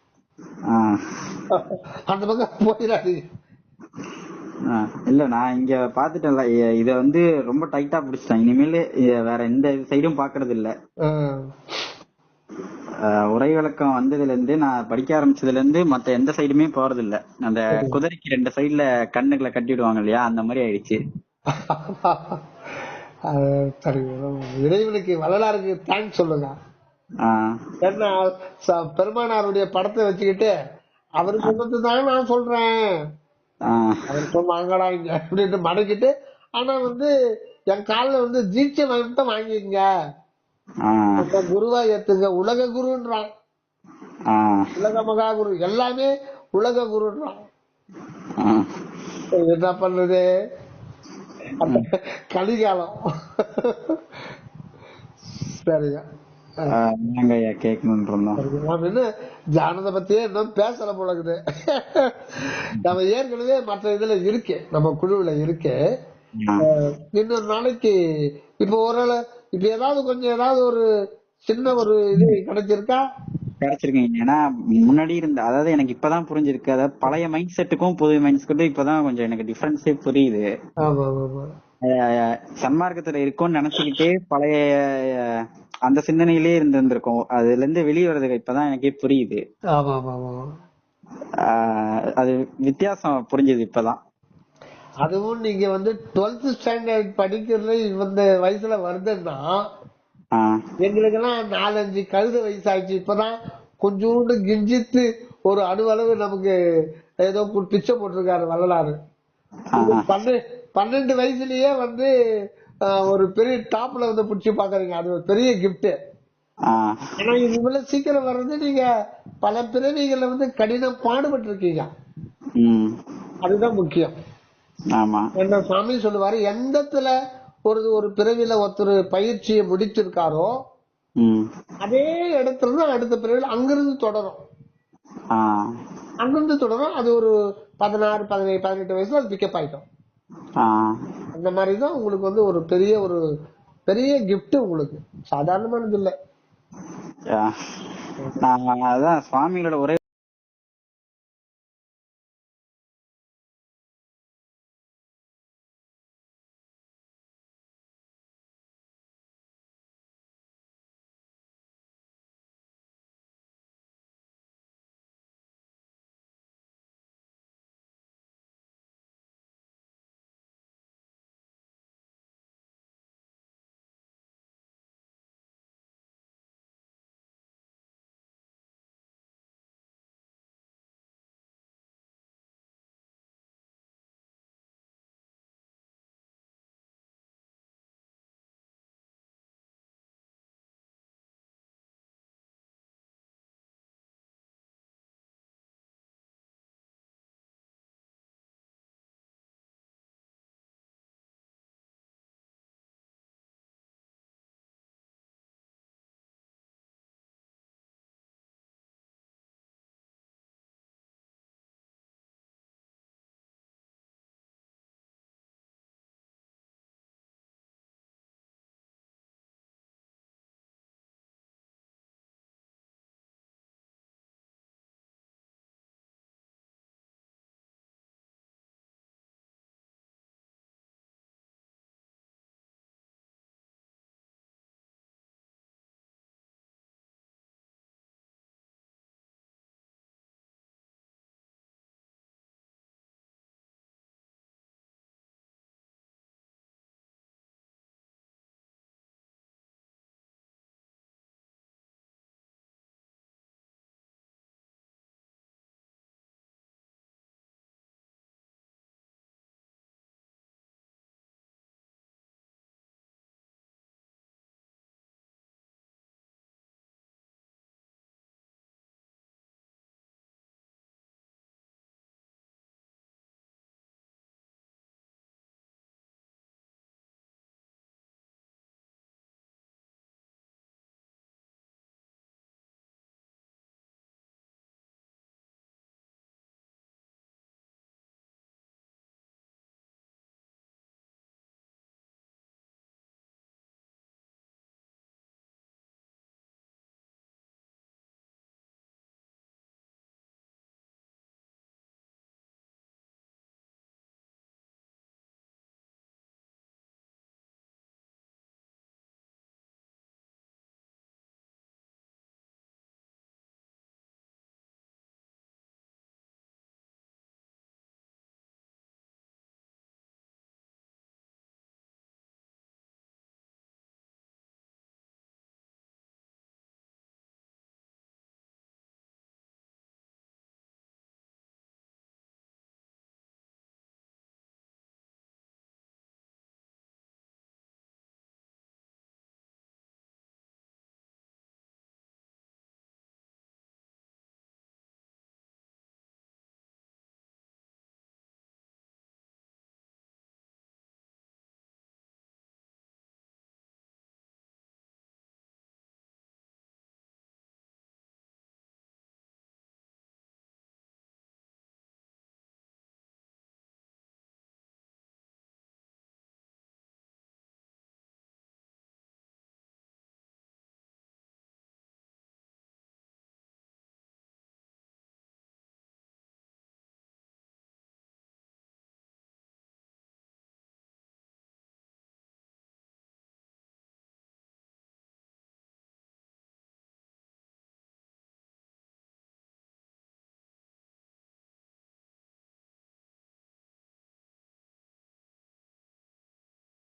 அந்த பக்கம் போயிடாதீங்க. இல்ல நான் இங்க பாத்துட்டேன்ல, இத வந்து ரொம்ப டைட்டா பிடிச்சிட்டேன். இனிமேல் வேற எந்த சைடும் பாக்குறது இல்ல. உரை விளக்கம் வந்ததுல இருந்து, நான் படிக்க ஆரம்பிச்சதுல இருந்து மத்த எந்த சைடுமே போறது இல்ல. அந்த குதிரைக்கு 2 சைடுல கண்ணுகளை கட்டிடுவாங்க இல்லையா, அந்த மாதிரி ஆயிடுச்சு. இறைவனுக்கு வள்ளலாருக்கு தேங்க்ஸ் சொல்லுங்க. ஏன்னா பெருமானாருடைய படத்தை வச்சுக்கிட்டு அவரு சொன்னது தானே நான் சொல்றேன், அவர் சொன்னாங்கடா இங்க அப்படின்ட்டு மடக்கிட்டு, ஆனா வந்து என் காலில் வந்து தீட்சை மட்டும் வாங்கிக்கங்க, குருவா ஏத்துங்க. உலக குருன்றான், உலக மகா குரு, எல்லாமே உலக குருன்றான். என்ன பண்ணுது கலிகாலம். சரிங்க, தியானத்தை பத்தியே இன்னும் பேசல போலக்குது. நம்ம ஏற்கனவே மற்ற இதுல இருக்கு, நம்ம குழுவுல இருக்கு. இன்னொரு நாளைக்கு இப்ப ஒரு இப்ப ஏதாவது கொஞ்சம் ஏதாவது ஒரு சின்ன ஒரு இது கிடைச்சிருக்கா? கிடைச்சிருக்கீங்க. ஏன்னா முன்னாடி இருந்த, அதாவது எனக்கு இப்பதான் புரிஞ்சிருக்கு. அதாவது பழைய மைண்ட் செட்டுக்கும் புது மைண்ட் செட்டுக்கும் இப்பதான் கொஞ்சம் எனக்கு டிஃபரன்ஸே புரியுது. சன்மார்க்கத்துல இருக்கும்னு நினைச்சுக்கிட்டே பழைய அந்த சிந்தனையிலே இருந்திருக்கும். அதுல இருந்து வெளியே வர்றதுக்கு இப்பதான் எனக்கே புரியுது. அது வித்தியாசம் புரிஞ்சது இப்பதான். அதுவும் நீங்க வந்து 12th ஸ்டாண்டர்ட் படிக்கிறது இந்த வயசுல வருதுன்னா, எங்களுக்கு எல்லாம் 4-5 கழுத வயசாச்சு. இப்பதான் கொஞ்சோண்டு கிஞ்சித்து ஒரு அணுவளவு நமக்கு ஏதோ பிச்சை போட்டிருக்காரு வள்ளலாறு. 12 வயசுலயே வந்து ஒரு பெரிய டாப்ல வந்து பிடிச்சி பாக்குறீங்க, அது ஒரு பெரிய கிஃப்ட். ஆனா இவ்வளவு சீக்கிரம் வர்றது நீங்க பல பிறவிகளை வந்து கடினம் பாடுபட்டு இருக்கீங்க, அதுதான் முக்கியம். என்ன சாமி சொல்லுவாரு, எந்தத்துல ஒரு பிறவில ஒருத்தர் பயிற்சியை முடிச்சிருக்காரோ அதே இடத்துலதான் அடுத்த பிறவில அங்கிருந்து தொடரும். அது ஒரு 16, 17, 18 வயசுல அது பிக்கப் ஆயிட்டோம். அந்த மாதிரிதான் உங்களுக்கு வந்து ஒரு பெரிய கிஃப்ட் உங்களுக்கு, சாதாரணமானது இல்ல. அதான் சுவாமிகளோட ஒரே